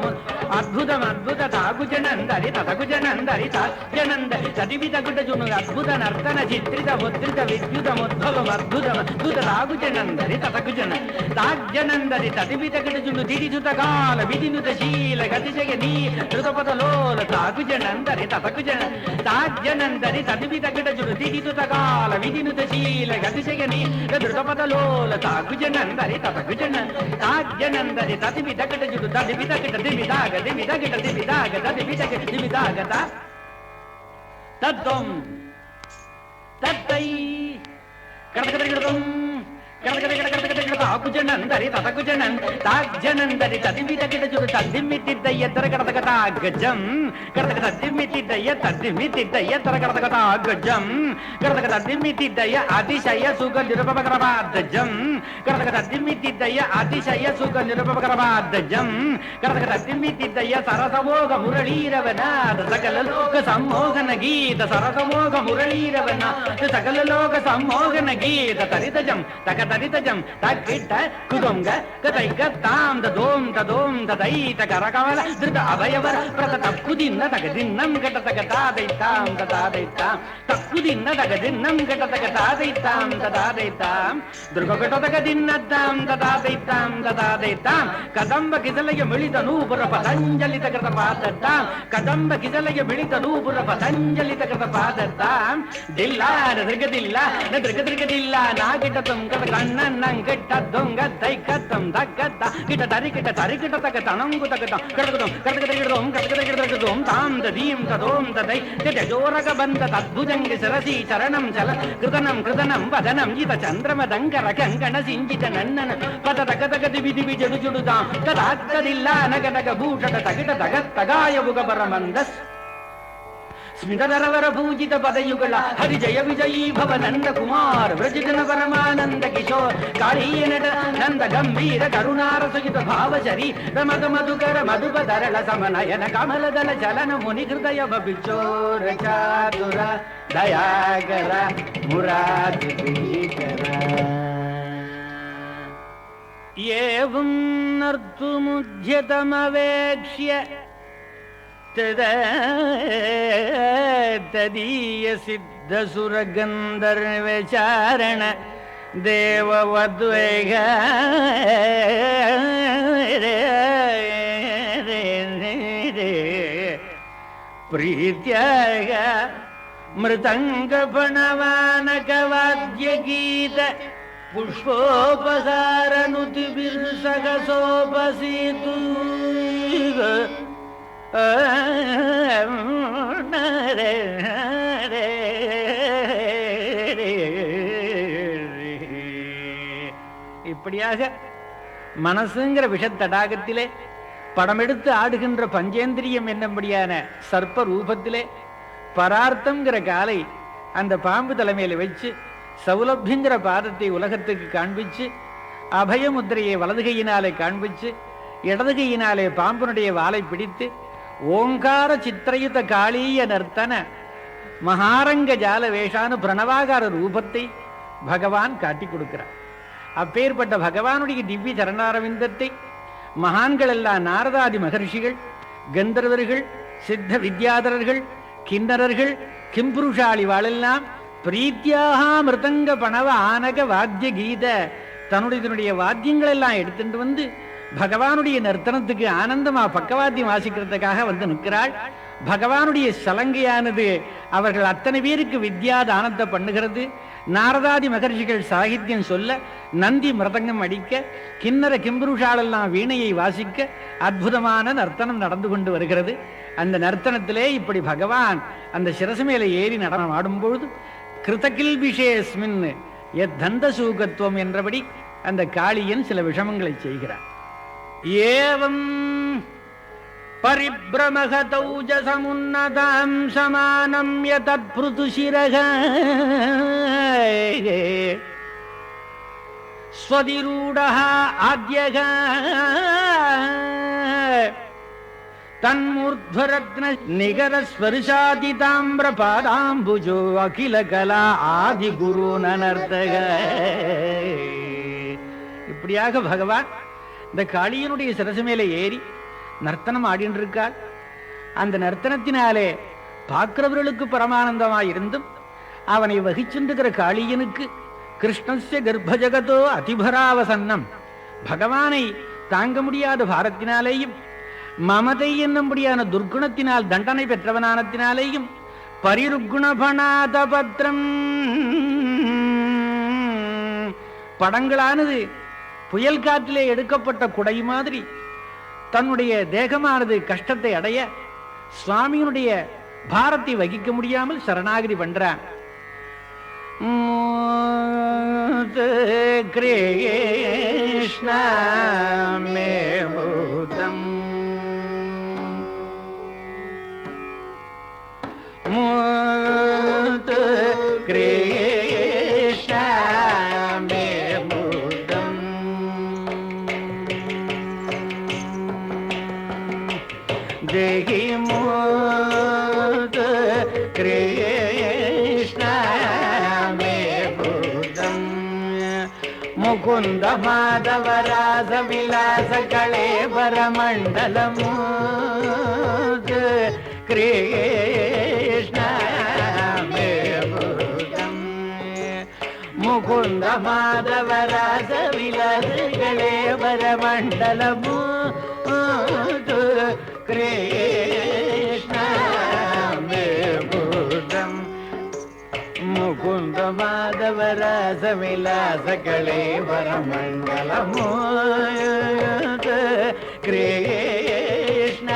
அத்புதம் அத்புத தாகுஜனந்தரி ததகுஜனந்தரி தாஜனந்தரி ததிபி தகிட ஜுனு அத்புத நர்த்தன சித்ரித முத்ரித வித்யுத முத்பலம் அத்புதம் அத்புத தாகுஜனந்தரி ததகுஜன தாஜனந்தரி ததிபி தகிட ஜுனு திரிசுத கால விதினுத ಶೀಲ ಗತಿಜಗ ನೀ ಋತಪದ ಲೋಲ ತಾಗುಜನಂದರಿ ತತಗುಜನ ತಾಜ್ಜನಂದರಿ ತದಿವಿದ ಗಿಡಜುಡು ದಿದಿದುತ ಕಾಲ ವಿದಿನುತ ಶೀಲ ಗತಿಜಗ ನೀ ಋತಪದ ಲೋಲ ತಾಗುಜನಂದರಿ ತತಗುಜನ ತಾಜ್ಜನಂದರಿ ತದಿವಿದ ಗಿಡಜುಡು ತದಿವಿದ ಗಿಡ ದಿವಿದಾಗ ದಿವಿದ ಗಿಡ ದಿವಿದಾಗ ತದಿವಿದ ಗಿಡ ದಿವಿದಾಗ ತದ್ದಂ ತತ್ತೈ ಕಡಕಡಗಿಡದಂ ತಾಗುಜನಂದರಿ ತತಗುಜನನ್ ತಾಜ್ಜನಂದರಿ ತದಿವಿದ ಗಿಡಜುಡು ತದ್ದಿಮ್ಮಿತ್ತಿದ್ದ ಎತ್ತರ ಕಡತಕಟ ಗಜಂ ಕಡತಕ ತದ್ದಿಮ್ಮಿತ್ತಿದ್ದಯ್ಯ ತದ್ದಿಮ್ಮಿತ್ತಿದ್ದಯ್ಯ ತರ ಕಡತಕಟ ಗಜಂ ಕಡತಕ ತದ್ದಿಮ್ಮಿತ್ತಿದ್ದಯ್ಯ ಅತಿಶಯ ಸುಖ ನಿರುಪಕರವಾದಜಂ ಕಡತಕ ತದ್ದಿಮ್ಮಿತ್ತಿದ್ದಯ್ಯ ಅತಿಶಯ ಸುಖ ನಿರುಪಕರವಾದಜಂ ಕಡತಕ ತದ್ದಿಮ್ಮಿತ್ತಿದ್ದಯ್ಯ ಸರಸಮೋಗ ಮುರಳೀರವನಾದ ಸಕಲ ಲೋಕ ಸಂಮೋಹನ ಗೀತ ಸರಸಮೋಗ ಮುರಳೀರವನಾದ ಸಕಲ ಲೋಕ ಸಂಮೋಹನ ಗೀತ ತರಿತಜಂ ತಕ ತರಿತಜಂ ತಕ್ಕಿಟ್ಟ ಕುದೊಂಗ ಕತೈಕ ತಾಂ ದೋಂ ತದೋಂ ತದೈತ ಕರಕಮಲ ಧೃತ ಅವಯವರ ಪ್ರತ ತಕ್ಕುದಿನ್ನ ತಗದಿನ್ನಂ ಘಟ ತಗ ತಾದೈತಾಂ ತದಾದೈತಾಂ ತಕ್ಕುದಿನ್ನ ತಗದಿನ್ನಂ ಘಟ ತಗ ತಾದೈತಾಂ ತದಾದೈತಾಂ ದುರ್ಗಘಟ ತಗದಿನ್ನದ್ದಾಂ ತದಾದೈತಾಂ ತದಾದೈತಾಂ ಕದಂಬ ಕಿಸಲಗೆ ಮಿಳಿತ ನೂಪುರ ಪತಂಜಲಿತ ಕೃತ ಪಾದತ್ತಾಂ ಕದಂಬ ಕಿಸಲಗೆ ಮಿಳಿತ ನೂಪುರ ಪತಂಜಲಿತ ಕೃತ ಪಾದತ್ತಾಂ ದಿಲ್ಲ ದೃಗದಿಲ್ಲ ದೃಗದಿಲ್ಲ ನಾಗಿಟತಂ ಕದ ಕಣ್ಣನ್ನಂ ಗಿಟ್ಟ ದೊಂಗ ದೈಕತ್ತಂ ದಗ್ಗದ್ದ ಗಿಟ ತರಿಕಿಟ ತರಿಕಿಟ ತಗ ತಣಂಗು ತಗತಂ ಕಡಗದಂ ಕಡಗದಗಿಡದಂ ಕಡಗದಗಿಡದಂ ತಾಂ ದದೀಂ ತದೋಂ ತದೈ ತಿಟ ಜೋರಗ ಬಂದ ತದ್ಭುಜಂಗ ಸರಸಿ ಚರಣಂ ಚಲ ಕೃತನಂ ಕೃತನಂ ವದನಂ ಇತ ಚಂದ್ರಮದಂಕರ ಕಂಕಣ ಸಿಂಚಿತ ನನ್ನನ ಪದ ತಗದಗದಿ ವಿಧಿ ವಿಜಡು ಜುಡುದಾಂ ತದಾಗ್ತದಿಲ್ಲ ನಗನಗ ಭೂಷಣ ತಗಿಟ ತಗತ್ತಗಾಯ ಉಗಬರ ಮಂದಸ್ ಸ್ಮಿತಧರವರ ಪೂಜಿತ ಪದಯುಗಳ ಹರಿ ಜಯ ವಿಜಯೀ ಭವ ನಂದ ಕುಮಾರ್ ವ್ರಜಜನ ಪರಮಾನಂದ ಕಿಶೋರ್ ಕಾಳೀಯ ನಟ ನಂದ ಗಂಭೀರ ಕರುಣಾರಸಹಿತ ಭಾವಚರಿ ರಮದ ಮಧುಕರ ಮಧುಪ ಧರಳ ಸಮನಯನ ಕಮಲದಲ ಚಲನ ಮುನಿ ಹೃದಯ ಬಿಚ್ಚೋರ ಚಾತುರ ದಯಾಕರ ಮುರಾರಿ ಏವಂ ನರ್ತುಮುಧ್ಯತಮವೇಕ್ಷ್ಯ ತದೀಯ ಸಿದ್ಧ ಸುರಗಂಧರ್ವಚಾರಣ ದೇವವದ್ವೇಗ ಪ್ರೀತ್ಯಾಗ ಮೃದಂಗ ಪಣವಾನಕ ವಾದ್ಯ ಗೀತ ಪುಷ್ಪೋಪಸಾರ ನುತಿಬಿರ್ಸಗಸೋಪಸೀತು இப்படியாக மனசுங்கிற விஷத்தடாகத்திலே படமெடுத்து ஆடுகின்ற பஞ்சேந்திரியம் என்னபடியான சர்ப்ப ரூபத்திலே பரார்த்தம்ங்கிற காலை அந்த பாம்பு தலைமையில வச்சு சௌலபியங்கிற பாதத்தை உலகத்துக்கு காண்பிச்சு அபயமுத்திரையை வலதுகையினாலே காண்பிச்சு இடதுகையினாலே பாம்பனுடைய வாளை பிடித்து ஓங்கார சித்திரயுத காளீய நர்த்தன மகாரங்க ஜால வேஷானு பிரணவாகார ரூபத்தை பகவான் காட்டி கொடுக்கிறார். அப்பேற்பட்ட பகவானுடைய திவ்ய சரணாரவிந்தத்தை மகான்கள் எல்லாம் நாரதாதி மகர்ஷிகள், கந்தர்வர்கள், சித்த வித்யாதரர்கள், கிண்ணறர்கள், கிம்புருஷாளி வாழெல்லாம் பிரீத்தியாக மிருதங்க பணவ ஆனக வாத்திய கீத தன்னுடைய வாத்தியங்கள் எல்லாம் எடுத்துட்டு வந்து பகவானுடைய நர்த்தனத்துக்கு ஆனந்தமா பக்கவாத்தியம் வாசிக்கிறதுக்காக வந்து நிற்கிறாள். பகவானுடைய சலங்கையானது அவர்கள் அத்தனை பேருக்கு வித்யா தானத்தை பண்ணுகிறது. நாரதாதி மகர்ஷிகள் சாகித்யம் சொல்ல, நந்தி மிருதங்கம் அடிக்க, கிண்ணற கிம்புருஷாலெல்லாம் வீணையை வாசிக்க அற்புதமான நர்த்தனம் நடந்து கொண்டு வருகிறது. அந்த நர்த்தனத்திலே இப்படி பகவான் அந்த சிரசு மேலே ஏறி நடனம் ஆடும்பொழுது கிருதகில்பிஷேஸ்மின் தந்த சூகத்துவம் என்றபடி அந்த காளியன் சில விஷமங்களை செய்கிறார். ஏவம் परिभ्रमगतौजसमुन्नतां समानं यतत्पृथुशिरः स्वधिरूढः आद्यः तन्मूर्ध्वरत्न निगरस्पर्शादिताम्रपादाम्बुजो अखिलकला आदिगुरु ननर्तக. இப்படியாக பகவான் இந்த காளியனுடைய சிரசு மேலே ஏறி நர்த்தனம் ஆடின்னு இருக்கார். அந்த நர்த்தனத்தினாலே பார்க்கிறவர்களுக்கு பரமானந்தமாயிருந்தும் அவனை வகிச்சுருக்கிற காளியனுக்கு கிருஷ்ணஸ்ய கர்ப்பஜகதோ அதிபராவசன்னம், பகவானை தாங்க முடியாத பாரத்தினாலேயும் மமதை என்னும்படியான துர்குணத்தினால் தண்டனை பெற்றவனானத்தினாலேயும் பரிருக்குணபணாத பத்திரம், படங்களானது புயல் காற்றிலே எடுக்கப்பட்ட குடை மாதிரி தன்னுடைய தேகமானது கஷ்டத்தை அடைய சுவாமியினுடைய பாரத்தை வகிக்க முடியாமல் சரணாகதி பண்றான். கிருஷ்ண மே பூதம் கிருஷ்ண மே பூதம் தேகி மூத் கிருஷ்ண மே பூதம் முகுந்த மாதவ ராச விலாச கலேபர மண்டலமூ கிருஷ்ண மே பூதம் முகுந்த மாதவ ராச விலாச கலேபர மண்டலமூ கிருஷ்ண மே பூதம் முகுந்த மாதவ ராச விலாச கலேபர மண்டலமூ கிருஷ்ண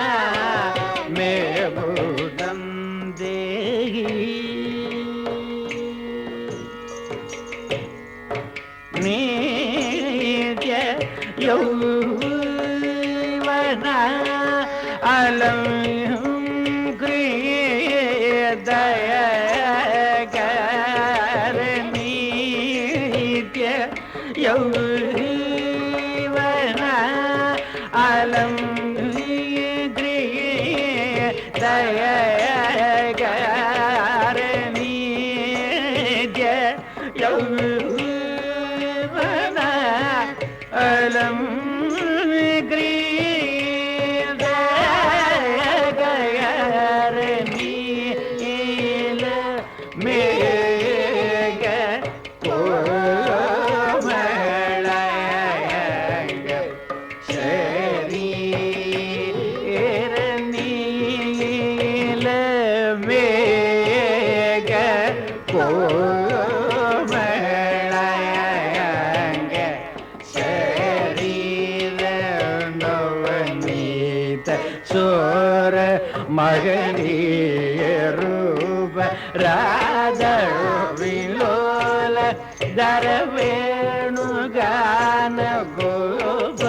மே பூதம் தேகி நித்ய யௌவன அலம் கிரியதய கரணி நித்ய யௌவன அலம் கிரியதய கரணி நித்ய யௌவன அலம் சோர மகரூப ராஜ விலோல தரவேணுகான கோபல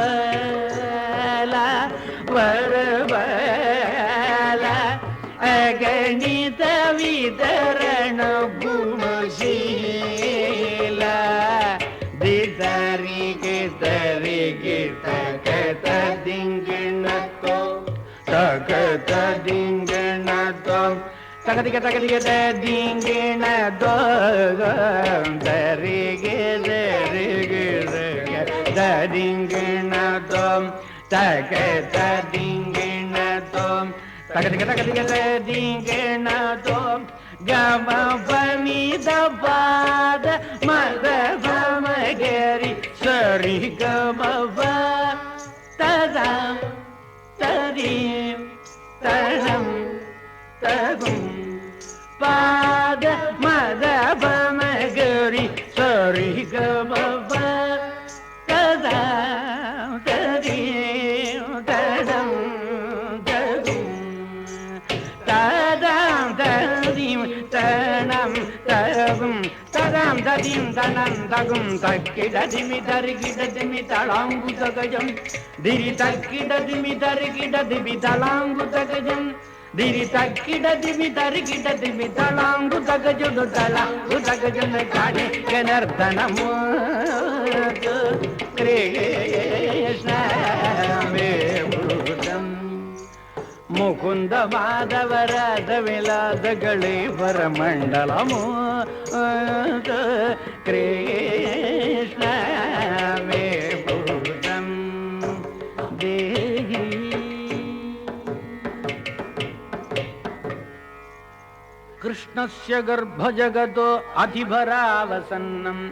வரபல அகணித விதரண குணசீல திதரிகி தரிகி தகத திங்கிணத்தோ தகத திங்கிணத்தோ தகதிக தகதிக திங்கிணத்தோ தரிகி தரிகி தரிங்கிணத்தோ தகத திங்கிணத்தோ தகதிக தகதிக திங்கிணத்தோ கம பனித பாத மத பமகரி சரி கம ததம் ததீம் ததம் தகும் பாத மத பமகரி சரி கம ததம் ததீம் ததம் தகும் ததம் ததீம் தனம் தகும் ததம் ததியாம் ததியும் தனந்தகும் தக்கிடதிமி தருகிடதிமி தளாங்கு தகஜம் திரி தக்கிடதிமி தருகிடதிமி தளாங்கு தகஜம் திரி தக்கிடதிமி தருகிடதிமி தளாங்கு தகஜுடு தளாங்கு தகஜன காணி கனர்தனமோ கிருஷ்ணமே பூதம் முகுந்த மாதவராத விலாதகளே பரமண்டலமோ கிருஷ்ணமே பூதம் தேகி. கிருஷ்ணஸ்ய கர்ப்பஜகதோ அதிபராவசன்னம்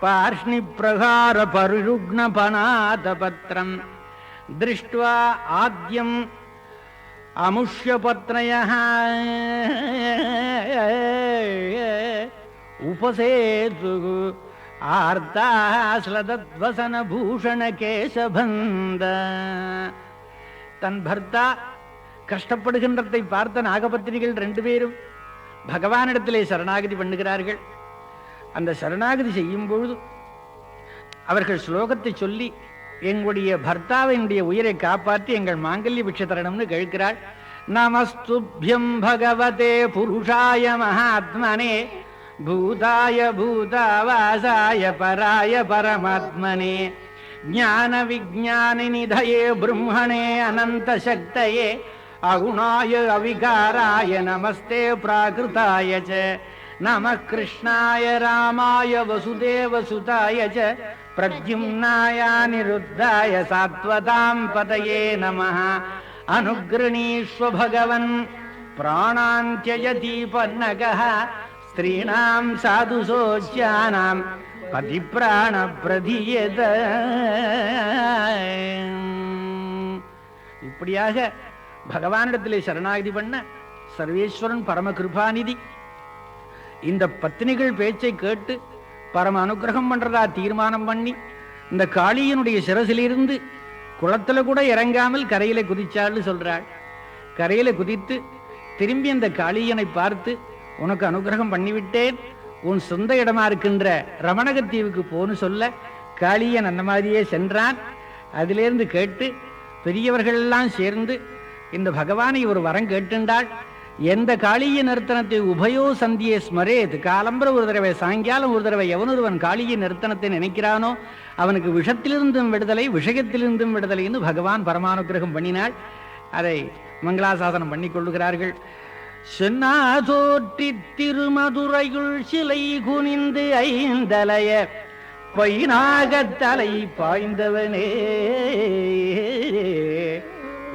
பார்ஷ்ணிப்ரகார பருருக்ணபநாதபத்ரம் திருஷ்ட்வா ஆத்யம் அமுஷ்யபத்னயः உபசேதுः ஆர்த்தாஸ்லதத்வசனபூஷண கேசபந்த. தன் பர்த்தா கஷ்டப்படுகின்றதை பார்த்த நாகபத்தினிகள் 2 பேரும் பகவானிடத்திலே சரணாகதி பண்ணுகிறார்கள். அந்த சரணாகதி செய்யும் பொழுது அவர்கள் ஸ்லோகத்தை சொல்லி எங்களுடைய பர்த்தாவினுடைய உயிரை காப்பாற்றி எங்கள் மாங்கல்ய பிட்சை தரணும்னு கேட்கிறாள். நமஸ்துப்யம் பகவதே புருஷாய மகாத்மனே பூதாய பூதாவாசாய பராய பரமாத்மனே ஞான விஜான நிதயே பிரம்மணே அனந்த சக்தயே அகுணாய அவிகாராய நமஸ்தே பிராகிருதாய ச நம கிருஷ்ணாய ராமாய வசுதேவ சுதாய ச பிரத்யும்னாய நிருத்தாய சாத்வதாம் பதயே நமः அனுக்ருணீஸ்வ பகவன் பிராணாந்த்யயதீபன்னகः ஸ்திரீணாம் சாது சோச்யானாம் பதிப்ராண பிரதியத. இப்படியாக பகவானிடத்திலே சரணாகதி பண்ண சர்வேஸ்வரன் பரம கிருபாநிதி இந்த பத்தினிகள் பேச்சை கேட்டு பரம அனுகிரகம் பண்றதா தீர்மானம் பண்ணி இந்த காளியனுடைய சிரசிலிருந்து குளத்துல கூட இறங்காமல் கரையில குதிச்சாள்னு சொல்றாள். கரையில குதித்து திரும்பி அந்த காளியனை பார்த்து, உனக்கு அனுகிரகம் பண்ணிவிட்டேன், உன் சொந்த இடமா இருக்கின்ற ரமணகத்தீவுக்கு போன்னு சொல்ல காளியன் அந்த மாதிரியே சென்றான். அதிலிருந்து கேட்டு பெரியவர்கள் எல்லாம் சேர்ந்து இந்த பகவானை ஒரு வரம் கேட்டுண்டாள். எந்த காளிய நிறுத்தனத்தை உபயோ சந்தியே ஸ்மரேத், காலம்பர ஒரு தடவை சாயங்காலம் ஒரு தடவை எவனொருவன் காளிய நிறுத்தனத்தை நினைக்கிறானோ அவனுக்கு விஷத்திலிருந்தும் விடுதலை விஷயத்திலிருந்தும் விடுதலைன்னு பகவான் பரமானுகிரகம் பண்ணினாள். அதை மங்களாசாசனம் பண்ணி கொள்ளுகிறார்கள். சென்னாதோற்றி திருமதுரையுள் சிலை குனிந்து ஐந்தலைய பைனாகத்தலை பாய்ந்தவனே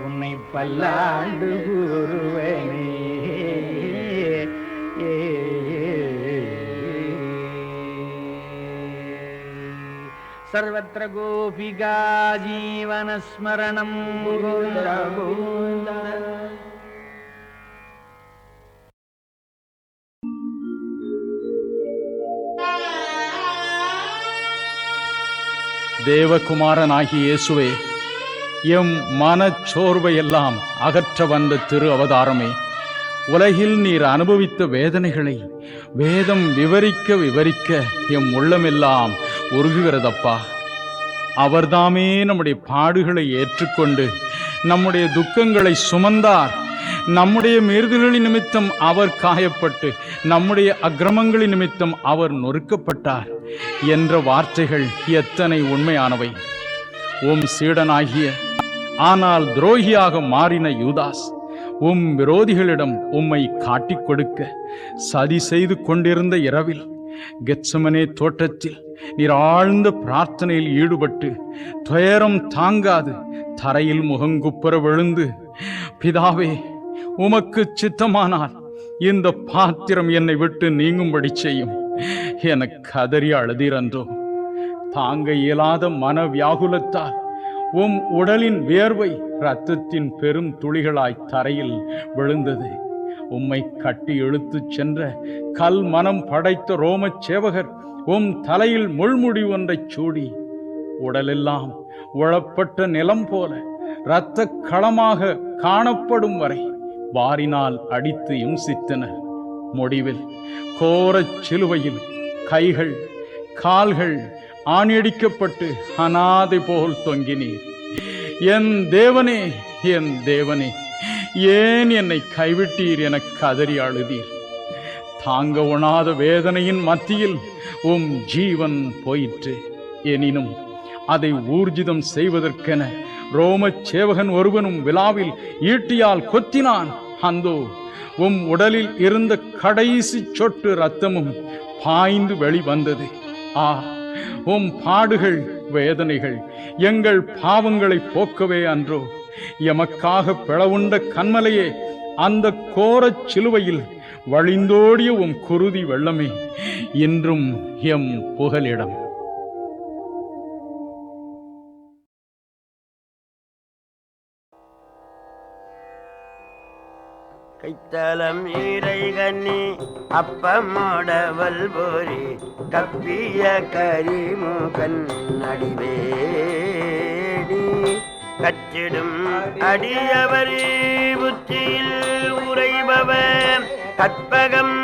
உன்னை பல்லாண்டு கூறுவனே. சர்வத்ர கோபிகா ஜீவனஸ்மரணம் கோவிந்த கோவிந்த. தேவகுமாரனாகிய இயேசுவே, எம் மனச்சோர்வையெல்லாம் அகற்ற வந்த திரு அவதாரமே, உலகில் நீர் அனுபவித்த வேதனைகளை வேதம் விவரிக்க விவரிக்க எம் உள்ளமெல்லாம் உருகுகிறதப்பா. அவர்தாமே நம்முடைய பாடுகளை ஏற்றுக்கொண்டு நம்முடைய துக்கங்களை சுமந்தார். நம்முடைய மீறுதல்களின் நிமித்தம் அவர் காயப்பட்டு நம்முடைய அக்கிரமங்களின் நிமித்தம் அவர் நொறுக்கப்பட்டார் என்ற வார்த்தைகள் எத்தனை உண்மையானவை. உம் சீடனாகிய ஆனால் துரோகியாக மாறின யூதாஸ் உம் விரோதிகளிடம் உம்மை காட்டிக் கொடுக்க சதி செய்து கொண்டிருந்த இரவில் கெத்சமனே தோட்டத்தில் நீர் ஆழ்ந்த பிரார்த்தனையில் ஈடுபட்டு துயரம் தாங்காது தரையில் முகங்குப்புற விழுந்து, பிதாவே, உமக்கு சித்தமானால் இந்த பாத்திரம் என்னை விட்டு நீங்கும்படி செய்யும் என கதறி அழுதீரன்றோ. தாங்க இயலாத மன வியாகுலத்தால் உம் உடலின் வியர்வை இரத்தத்தின் பெரும் துளிகளாய் தரையில் விழுந்தது. உம்மை கட்டி இழுத்துச் சென்ற கல் மனம் படைத்த ரோமச் சேவகர் உம் தலையில் முள்முடி ஒன்றைச் சூடி உடலெல்லாம் உழப்பட்ட நிலம் போல இரத்த களமாக காணப்படும் வரை வாரினால் அடித்து இம்சித்தனர். முடிவில் கோரச் சிலுவையில் கைகள் கால்கள் ஆணியடிக்கப்பட்டு அனாதை போல் தொங்கினீர். என் தேவனே, என் தேவனே, ஏன் என்னை கைவிட்டீர் என கதறி அழுதீர். தாங்க உணாத வேதனையின் மத்தியில் உம் ஜீவன் போயிற்று. எனினும் அதை ஊர்ஜிதம் செய்வதற்கென ரோமச் சேவகன் ஒருவனும் விழாவில் ஈட்டியால் கொத்தினான். அந்தோ உம் உடலில் இருந்த கடைசி சொட்டு இரத்தமும் பாய்ந்து வெளிவந்தது. ஆ, உம் பாடுகள் வேதனைகள் எங்கள் பாவங்களை போக்கவே அன்றோ? எமக்காக பிளவுண்ட கண்மலையே, அந்த கோரச் சிலுவையில் வழிந்தோடிய உம் குருதி வெள்ளமே இன்றும் எம் புகலிடம். கைத்தலம் ஈரை கண்ணி அப்பமோடவல் போரி கப்பிய கரிமுகன் அடிவேடி கற்றிடும் அடியவர் புத்தியில் உரைபவர் கற்பகம்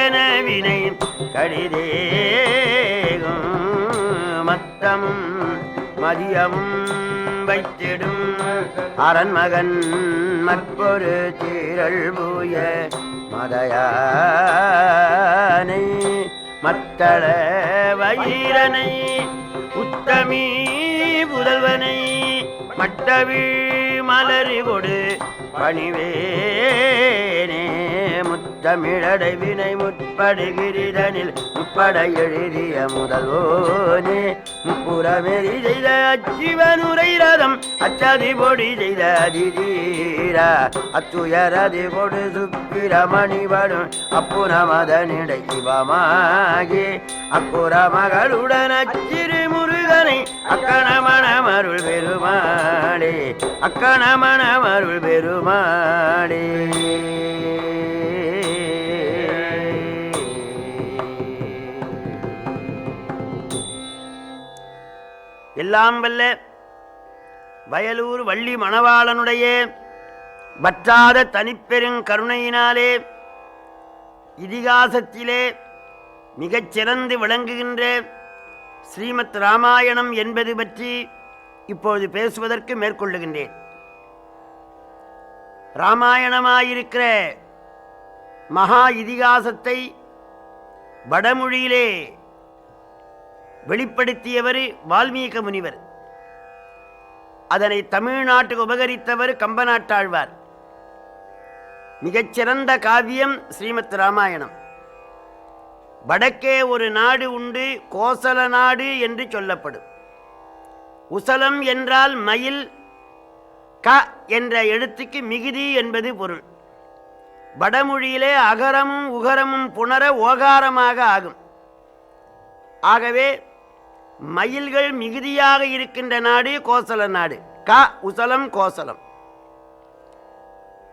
என வினை கடிதேகும் மத்தமும் மதியமும் வைத்திடும் அரண்மகன் மற்பொரு தீரள் பூய மதையானை மத்தள வயிரனை உத்தமி புதல்வனை மட்டவிழ் மலரி கொடு பணிவேனே முத்தமிழடை வினை முற்படுகிரிதனில் முப்பட எழுதிய முதல்வோனே முப்புறமெறி செய்த அச்சிவனுரை ரதம் அச்சதி பொடி செய்த அதிதீரா அத்துயரதி கொடு சுப்பிரமணி வடும் அப்புற மதனிடை சிவமாகி அப்புற மகளுடன் அச்சிறு முருகனை அக்கணமணமருள் பெருமாளே அக்கணமணமருள் பெருமாளே. எல்லாம் வல்ல வயலூர் வள்ளி மணவாளனுடைய வற்றாத தனிப்பெருங் கருணையினாலே இதிகாசத்திலே மிகச்சிறந்து விளங்குகின்ற ஸ்ரீமத் ராமாயணம் என்பது பற்றி இப்பொழுது பேசுவதற்கு மேற்கொள்ளுகின்றேன். ராமாயணமாயிருக்கிற மகா இதிகாசத்தை வடமொழியிலே வெளிப்படுத்தியவர் வால்மீக முனிவர். அதனை தமிழ்நாட்டுக்கு உபகரித்தவர் கம்பநாட்டாழ்வார். மிகச்சிறந்த காவியம் ஸ்ரீமத் ராமாயணம். வடக்கே ஒரு நாடு உண்டு, கோசல நாடு என்று சொல்லப்படும். உசலம் என்றால் மயில், க என்ற எழுத்துக்கு மிகுதி என்பது பொருள். வடமொழியிலே அகரமும் உகரமும் புணர ஓகாரமாக ஆகும். ஆகவே மயில்கள் மிகுதியாக இருக்கின்ற நாடு கோசல நாடு. க உசலம் கோசலம்.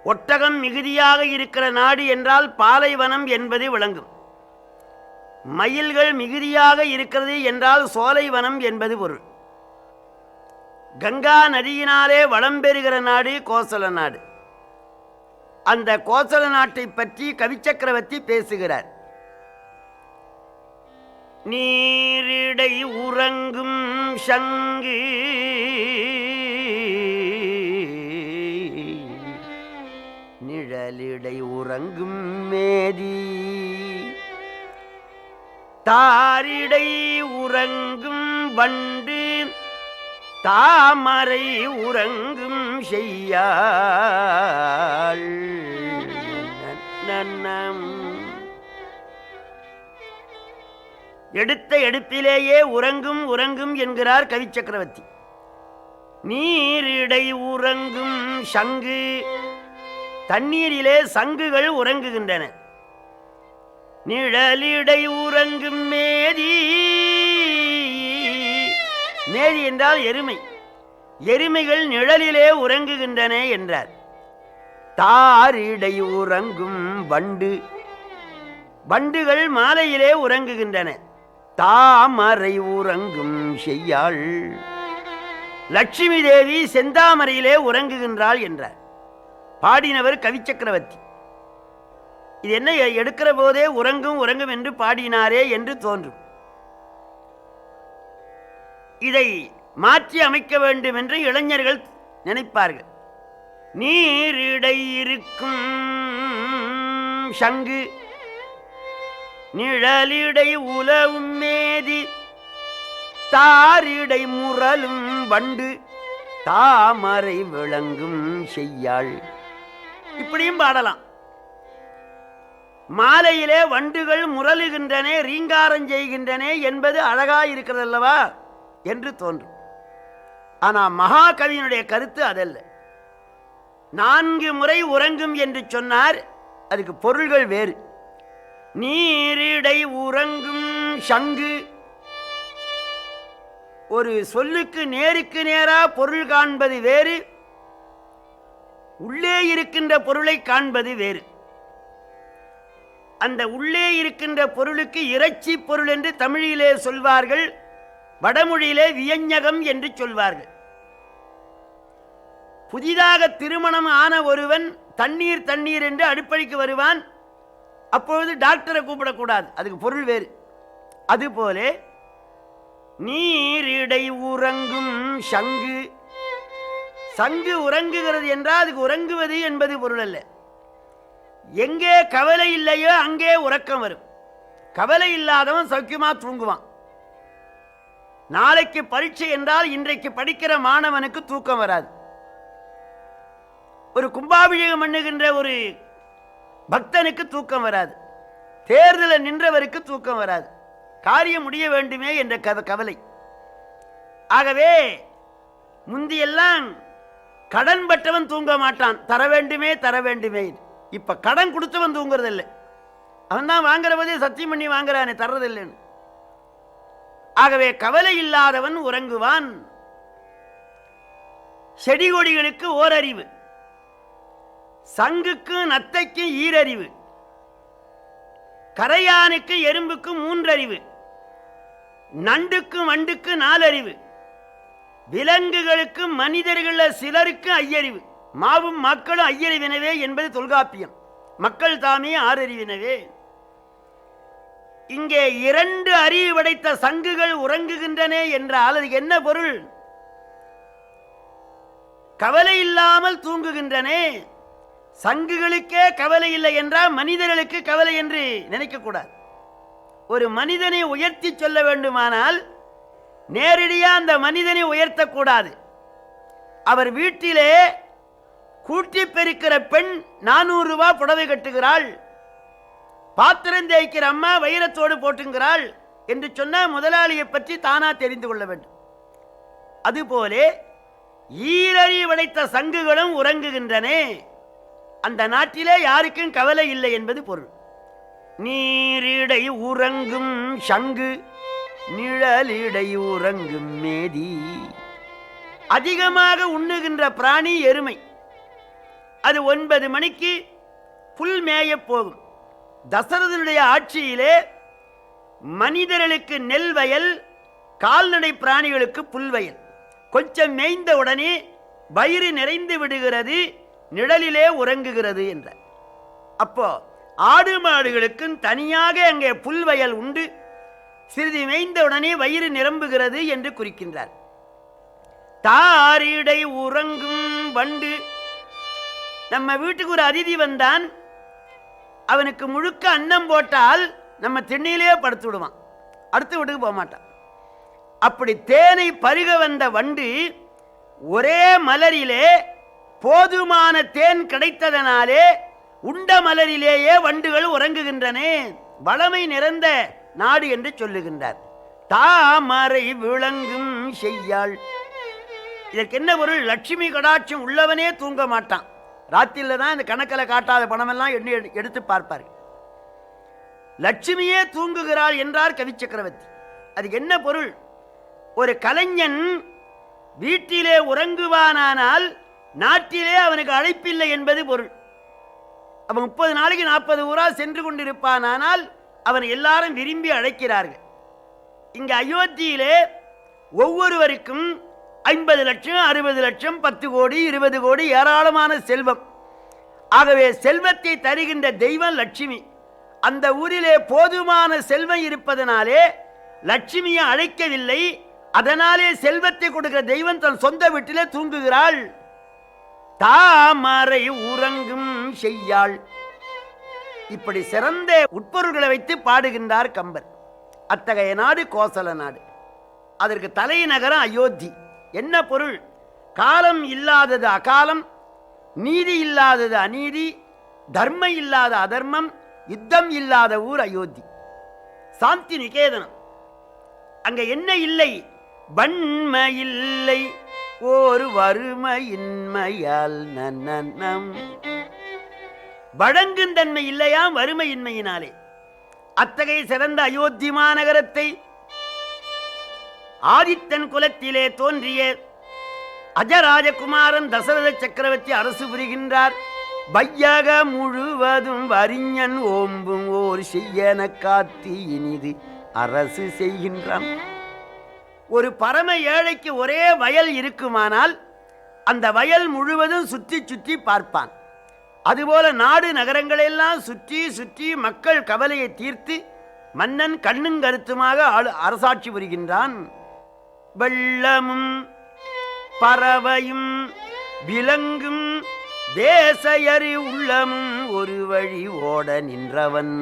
ஒட்டகம் மிகுதியாக இருக்கிற நாடு என்றால் பாலைவனம் என்பது விளங்கும். மயில்கள் மிகுதியாக இருக்கிறது என்றால் சோலைவனம் என்பது பொருள். கங்கா நதியினாலே வளம் பெறுகிற நாடு கோசல நாடு. அந்த கோசல நாட்டை பற்றி கவிச்சக்கரவர்த்தி பேசுகிறார். நீரிடை உறங்கும் சங்கு நிழலிடை உறங்கும் மேதி தாரிடை உறங்கும் வண்டு தாமரை உறங்கும் செய்யாள் நன்னம். எடுத்த எடுப்பிலேயே உறங்கும் உறங்கும் என்கிறார் கவிச்சக்கரவர்த்தி. நீரிடை உறங்கும் சங்கு, தண்ணீரிலே சங்குகள் உறங்குகின்றன. நிழலிடை உறங்கும் மேதி, மேதி என்றால் எருமை, எருமைகள் நிழலிலே உறங்குகின்றன என்றார். தாரிடை உறங்கும் வண்டு, வண்டுகள் மாலையிலே உறங்குகின்றன. தாமரை உறங்கும் செய்யாள், லட்சுமி தேவி செந்தாமரையிலே உறங்குகின்றாள் என்றார். பாடினவர் கவிச்சக்கரவர்த்தி. இது என்ன எடுக்கிற போதே உறங்கும் உறங்கும் என்று பாடினாரே என்று தோன்றும். இதை மாற்றி அமைக்க வேண்டும் என்று இளைஞர்கள் நினைப்பார்கள். நீரிடை இருக்கும் சங்கு நிழலிடை உலவும் மேதி தாரிடை முரலும் வண்டு தாமரை விளங்கும் செய்யாள். இப்படியும் பாடலாம். மாலையிலே வண்டுகள் முரலுகின்றன, ரீங்காரம் செய்கின்றன என்பது அழகாயிருக்கிறது அல்லவா என்று தோன்றும். ஆனால் மகாகவியினுடைய கருத்து அதல்ல. 4 முறை உறங்கும் என்று சொன்னார், அதுக்கு பொருள்கள் வேறு. நீரிடை உறங்கும் சங்கு, ஒரு சொல்லுக்கு நேருக்கு நேரா பொருள் காண்பது வேறு, உள்ளே இருக்கின்ற பொருளை காண்பது வேறு. அந்த உள்ளே இருக்கின்ற பொருளுக்கு இறைச்சி பொருள் என்று தமிழிலே சொல்வார்கள், வடமொழியிலே வியஞ்சகம் என்று சொல்வார்கள். புதிதாக திருமணம் ஆன ஒருவன் தண்ணீர் தண்ணீர் என்று அடுப்படிக்கு வருவான், அப்பொழுது டாக்டரை கூப்பிடக்கூடாது, அதுக்கு பொருள் வேறு. அதுபோல நீரிடை உறங்கும் சங்கு, சங்கு உறங்குகிறது என்றால் அதுக்கு உறங்குவது என்பது பொருள் அல்ல. எங்கே கவலை இல்லையோ அங்கே உறக்கம் வரும். கவலை இல்லாதவன் சௌக்கியமா தூங்குவான். நாளைக்கு பரீட்சை என்றால் இன்றைக்கு படிக்கிற மாணவனுக்கு தூக்கம் வராது. ஒரு கும்பாபிஷேகம் பண்ணுகின்ற ஒரு பக்தனுக்கு தூக்கம் வராது. தேர்தலில் நின்றவருக்கு தூக்கம் வராது. காரியம் முடிய வேண்டுமே என்ற கவலை. ஆகவே முந்தியெல்லாம் கடன் பட்டவன் தூங்க மாட்டான், தர வேண்டுமே தர வேண்டுமே. இப்ப கடன் கொடுத்தவன் தூங்குறது இல்லை. அவன் தான் வாங்குற போதே சத்தியம் பண்ணி வாங்குறானே, தர்றதில்லைன்னு. ஆகவே கவலை இல்லாதவன் உறங்குவான். செடி கொடிகளுக்கு ஓரறிவு, சங்குக்கு நத்தைக்கு ஈரறிவு, கரையானுக்கு எறும்புக்கு 3 அறிவு, நண்டுக்கு வண்டுக்கு 4 அறிவு, விலங்குகளுக்கு மனிதர்கள் சிலருக்கு ஐயறிவு, மாவும் மக்களும் ஐயறிவினவே என்பது தொல்காப்பியம். மக்கள் தாமே 6 அறிவினவே. இங்கே 2 அறிவு படைத்த சங்குகள் உறங்குகின்றன என்றால் அதுக்கு என்ன பொருள்? கவலை இல்லாமல் தூங்குகின்றன. சங்குகளுக்கே கவலை இல்லை என்றால் மனிதர்களுக்கு கவலை என்று நினைக்கக்கூடாது. ஒரு மனிதனை உயர்த்தி சொல்ல வேண்டுமானால் நேரடியாக அந்த மனிதனை உயர்த்தக்கூடாது. அவர் வீட்டிலே கூட்டி பெருக்கிற பெண் 400 ரூபாய் புடவை கட்டுகிறாள், பாத்திரம் தேய்க்கிற அம்மா வைரத்தோடு போட்டுங்கிறாள் என்று சொன்ன முதலாளியை பற்றி தானா தெரிந்து கொள்ள வேண்டும். அதுபோல ஈரறி படைத்த சங்குகளும் உறங்குகின்றன. அந்த நாட்டிலே யாருக்கும் கவலை இல்லை என்பது பொருள். நீரிடை உறங்கும் சங்கு நிழலிடை உறங்கும் மேதி. அதிகமாக உண்ணுகின்ற பிராணி எருமை. அது 9 மணிக்கு புல் மேய போகும். தசரதனுடைய ஆட்சியிலே மனிதர்களுக்கு நெல் வயல், கால்நடை பிராணிகளுக்கு புல்வயல். கொஞ்சம் மேய்ந்த உடனே வயிறு நிறைந்து விடுகிறது, நிழலிலே உறங்குகிறது என்றார். அப்போ ஆடு மாடுகளுக்கும் தனியாக அங்கே புல்வயல் உண்டு, சிறிது மேய்ந்த உடனே வயிறு நிரம்புகிறது என்று குறிக்கின்றார். தாரிடை உறங்கும் வண்டு. நம்ம வீட்டுக்கு ஒரு அதிதி வந்தான், அவனுக்கு முழுக்க அன்னம் போட்டால் நம்ம திண்ணையிலே படுத்து விடுவான், அடுத்த வீட்டுக்கு போக மாட்டான். அப்படி தேனை பருக வந்த வண்டு ஒரே மலரிலே போதுமான தேன் கிடைத்ததனாலே உண்ட மலரிலேயே வண்டுகள் உறங்குகின்றன. வளமை நிறைந்த நாடு என்று சொல்லுகின்றார். தாமரை விளங்கும் செய்யாள். இதற்கு என்ன பொருள்? லட்சுமி கடாட்சம் உள்ளவனே தூங்க மாட்டான். ராத்திரில தான் இந்த கணக்கில் காட்டாத பணமெல்லாம் எண்ணி எடுத்து பார்ப்பார். லட்சுமியே தூங்குகிறாள் என்றார் கவி சக்கரவர்த்தி. அதுக்கு என்ன பொருள்? ஒரு கலைஞன் வீட்டிலே உறங்குவானானால் நாட்டிலே அவனுக்கு அழைப்பில்லை என்பது பொருள். அவன் 30 நாளைக்கு 40 ஊரா சென்று கொண்டிருப்பானால் அவன் எல்லாரும் விரும்பி அழைக்கிறார்கள். இங்கு அயோத்தியிலே ஒவ்வொருவருக்கும் 50 லட்சம் 60 லட்சம் 10 கோடி 20 கோடி ஏராளமான செல்வம். ஆகவே செல்வத்தை தருகின்ற தெய்வம் லட்சுமி. அந்த ஊரிலே போதுமான செல்வம் இருப்பதனாலே லட்சுமியை அழைக்கவில்லை. அதனாலே செல்வத்தை கொடுக்கிற தெய்வம் தன் சொந்த வீட்டிலே தூங்குகிறாள். தாமரை உறங்கும் செய்யாள். இப்படி சிறந்த உட்பொருள்களை வைத்து பாடுகின்றார் கம்பர். அத்தகைய நாடு கோசல நாடு. அதற்கு தலைநகரம் அயோத்தி. என்ன பொருள்? காலம் இல்லாதது அகாலம், நீதி இல்லாதது அநீதி, தர்மம் இல்லாத அதர்மம், யுத்தம் இல்லாத ஊர் அயோத்தி. சாந்தி நிகேதனம். அங்க என்ன இல்லை? வன்மை இல்லை, ஒரு வறுமையின்மையால் நன்னம். வழங்கும் தன்மை இல்லையாம் வறுமையின்மையினாலே. அத்தகைய சிறந்த அயோத்தி மாநகரத்தை ஆதித்தன் குலத்திலே தோன்றிய அஜராஜகுமாரன் தசரத சக்கரவர்த்தி அரசு புரிகின்றார். வையக முழுவதும் வரிஞன் ஓம்பும் ஓர் செய்யன காத்தி இனிது அரசு செய்கின்றான். ஒரு பரம ஏழைக்கு ஒரே வயல் இருக்குமானால் அந்த வயல் முழுவதும் சுற்றி சுற்றி பார்ப்பான். அதுபோல நாடு நகரங்களெல்லாம் சுற்றி சுற்றி மக்கள் கவலையை தீர்த்து மன்னன் கண்ணும் கருத்துமாக அரசாட்சி புரிகின்றான். வெள்ளமும் பறவையும் விலங்கும் தேசயறி உள்ளமும் ஒரு வழி ஓட நின்றவன்.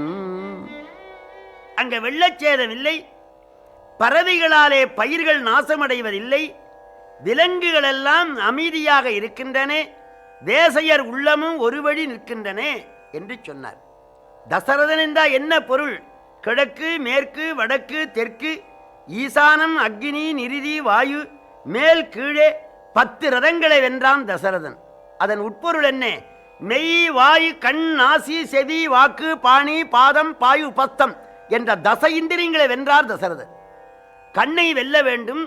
அங்க வெள்ளச்சேதம் இல்லை, பறவைகளாலே பயிர்கள் நாசமடைவதில்லை, விலங்குகள் எல்லாம் அமைதியாக இருக்கின்றன, தேசையர் உள்ளமும் ஒரு வழி நிற்கின்றன என்று சொன்னார். தசரதன் என்றால் என்ன பொருள்? கிழக்கு மேற்கு வடக்கு தெற்கு ஈசானம் அக்னி நிருதி வாயு மேல் கீழே 10 ரதங்களை வென்றான் தசரதன். அதன் உட்பொருள் என்ன? மெய் வாயு கண் நாசி செவி வாக்கு பாணி பாதம் பாயு உபஸ்தம் என்ற தச இந்திரியங்களை வென்றார் தசரதன். கண்ணை வெல்ல வேண்டும்,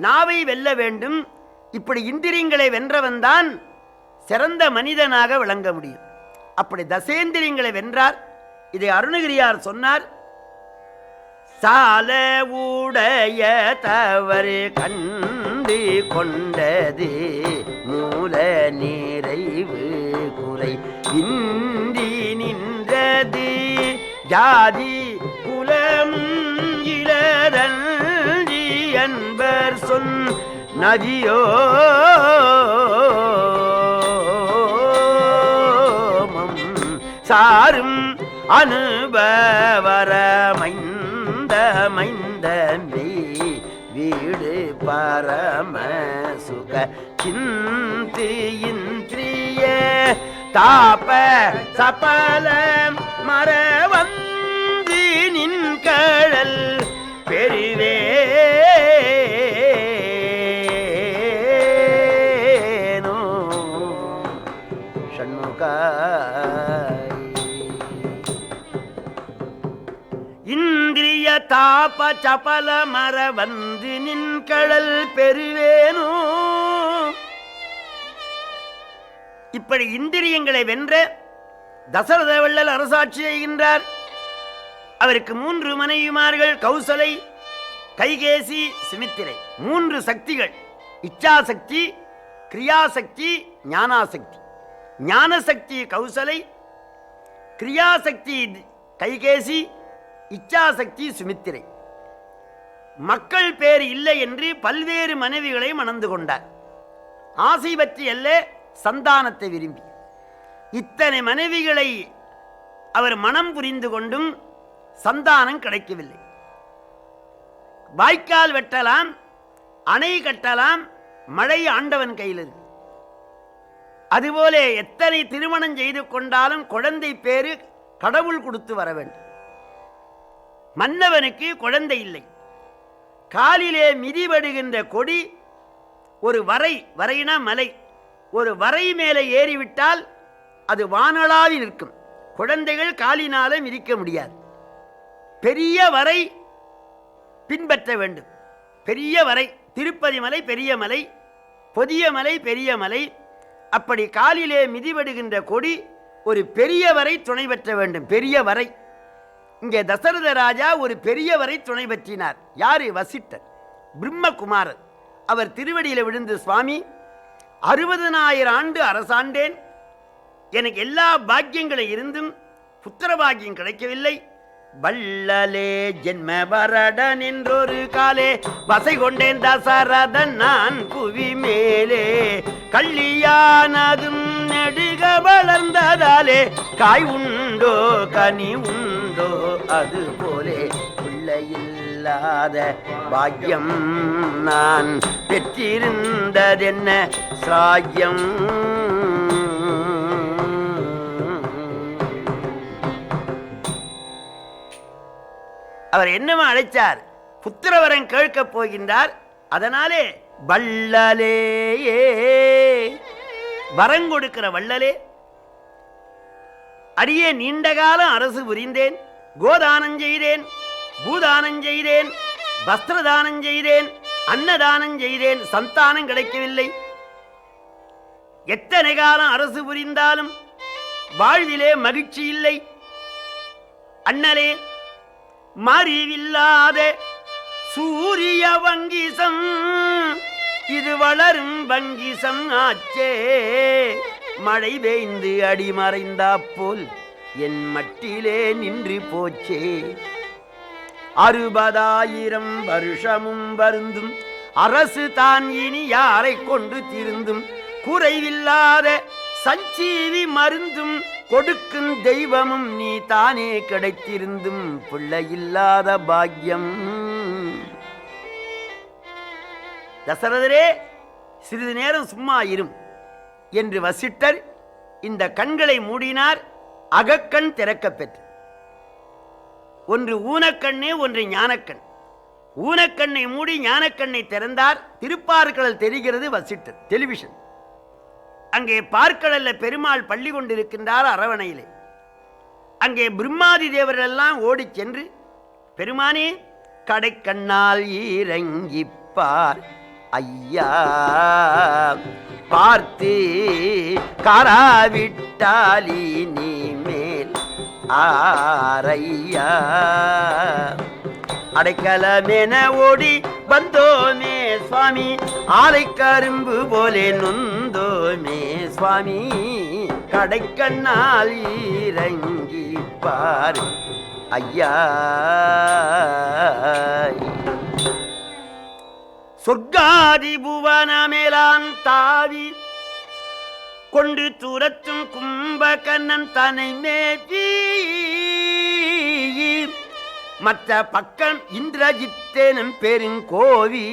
நாவை வெல்ல வேண்டும். இப்படி இந்திரியங்களை வென்றவன்தான் சிறந்த மனிதனாக விளங்க முடியும். அப்படி தசேந்திரியங்களை வென்றார். இதை அருணகிரியார் சொன்னார். சால உடைய தவறு கண்டு கொண்டது மூல நிறைவு குறை இந்தி நின்றது ஜாதி குலம் இளரஞ்சி என்பர் சொன் நதியோ சாரும் அனுபவரமைந்த மெய் வீடு பரம சுக சிந்தி இந்திரிய தாப சபல மரவந்தி நின் கழல் பெருவேனோ ஷண்முகாய். இந்திரிய தாப சபல மர வந்து நின் கடல் பெறுவேனோ. இப்படி இந்திரியங்களை வென்ற தசரத வள்ளல் அரசாட்சி செய்கின்றார். அவருக்கு 3 மனைவிமார்கள், கௌசலை, கைகேசி, சுமித்திரை. 3 சக்திகள்: இச்சாசக்தி, கிரியாசக்தி, ஞானாசக்தி. ஞானசக்தி கௌசலை, கிரியாசக்தி கைகேசி, இச்சாசக்தி சுமித்திரை. மக்கள் பேர் இல்லை என்று பல்வேறு மனைவிகளை மணந்து கொண்டார். ஆசை பற்றி அல்ல, சந்தானத்தை விரும்பி. இத்தனை மனைவிகளை அவர் மனம் புரிந்து கொண்டும் சந்தானம் கிடைக்கவில்லை. வாய்க்கால் வெட்டலாம், அணை கட்டலாம், மழை ஆண்டவன் கையில் இருக்கு. அதுபோல எத்தனை திருமணம் செய்து கொண்டாலும் குழந்தை பேரு கடவுள் கொடுத்து வர வேண்டும். மன்னவனுக்கு குழந்தை இல்லை. காலிலே மிதிபடுகின்ற கொடி ஒரு வரைனா மலை, ஒரு வரை மேலே ஏறிவிட்டால் அது வானளாவி நிற்கும். குழந்தைகள் காலினால மிதிக்க முடியாது. பெரிய வரை பின்பற்ற வேண்டும். பெரிய வரை, திருப்பதி மலை பெரிய மலை, பொதிய மலை பெரிய மலை. அப்படி காலிலே மிதிபடுகின்ற கொடி ஒரு பெரிய வரை துணை பெற்ற வேண்டும். பெரிய வரை. இங்கே தசரத ராஜா ஒரு பெரியவரை துணை பற்றினார். யாரு? வசிட்டர், பிரம்மகுமாரர். அவர் திருவடியில் விழுந்து, சுவாமி, 60,000 ஆண்டு அரசாண்டேன், எனக்கு எல்லா பாக்கியங்களும் இருந்தும் புத்திர பாக்கியம் கிடைக்கவில்லை. வள்ளலே ஜென்ம வரடன் என்றொரு காலே வசை கொண்டேன் தசரதன் நான் புவி மேலே. கள்ளியானதும் நெடுக வளர்ந்ததாலே காய் உண்டோ கனி உண்டோ அது போலே பிள்ளையில்லாத பாக்கியம் நான் பெற்றிருந்ததென்ன சாக்கியம். அவர் என்னமா அழைச்சார்? புத்திரவரம் கேட்கப் போகின்றார். அதனாலே வள்ளலேயே வரம் கொடுக்கிற வள்ளலே, அடியே நீண்ட காலம் அரசு புரிந்தேன், கோதானம் செய்தேன், பூதானம் செய்தேன், வஸ்திரதானம் செய்தேன், அன்னதானம் செய்தேன், சந்தானம் கிடைக்கவில்லை. எத்தனை காலம் அரசு புரிந்தாலும் வாழ்விலே மகிழ்ச்சி இல்லை. அண்ணலே மறிவில்லாத சூரிய வங்கிசம் இது வளரும் வங்கிசம் ஆச்சே. மழை பெய்ந்து அடிமறைந்தா போல் என் மட்டிலே நின்று போச்சே. 60,000 வருஷமும் வருந்தும் அரசு தான் இனி யாரை கொண்டு திருந்தும். குறைவில்லாத சஞ்சீவி மருந்தும் கொடுக்கும் தெய்வமும் நீ தானே கிடைத்திருந்தும் பிள்ளையில்லாத பாக்கியம். தசரதரே சிறிது நேரம் சும்மா இரும் என்று வசிட்டர் இந்த கண்களை மூடினார். அகக்கண் திறக்கப் பெற்று ஒன்று ஊனக்கண்ணே, ஒன்று ஞானக்கண். ஊனக்கண்ணை மூடி ஞானக்கண்ணை திறந்தார். திருப்பார்கடல் தெரிகிறது. வசிட்டர் டெலிவிஷன். அங்கே பார்க்கடல்ல பெருமாள் பள்ளி கொண்டிருக்கின்றார் அரவணையிலே. அங்கே பிரம்மாதி தேவர்கள் எல்லாம் ஓடி சென்று, பெருமானே கடைக்கண்ணால் இறங்கிப்பார் ஐயா, பார்த்து காராவிட்டாலி நீ மேல் ஆரையா. அடைக்கலமென ஓடி வந்தோமே சுவாமி, ஆலை கரும்பு போலே நொந்தோமே சுவாமி. கடைக்கண்ணால் இறங்கி பார் ஐயா. சொர்க்காதி புவனமேலான் தாவி கொண்டு துரத்தும் கும்பகர்ணன் தன்னை மேவி. மற்ற பக்கம் இந்திரஜித்தேனும் பெருங்கோவி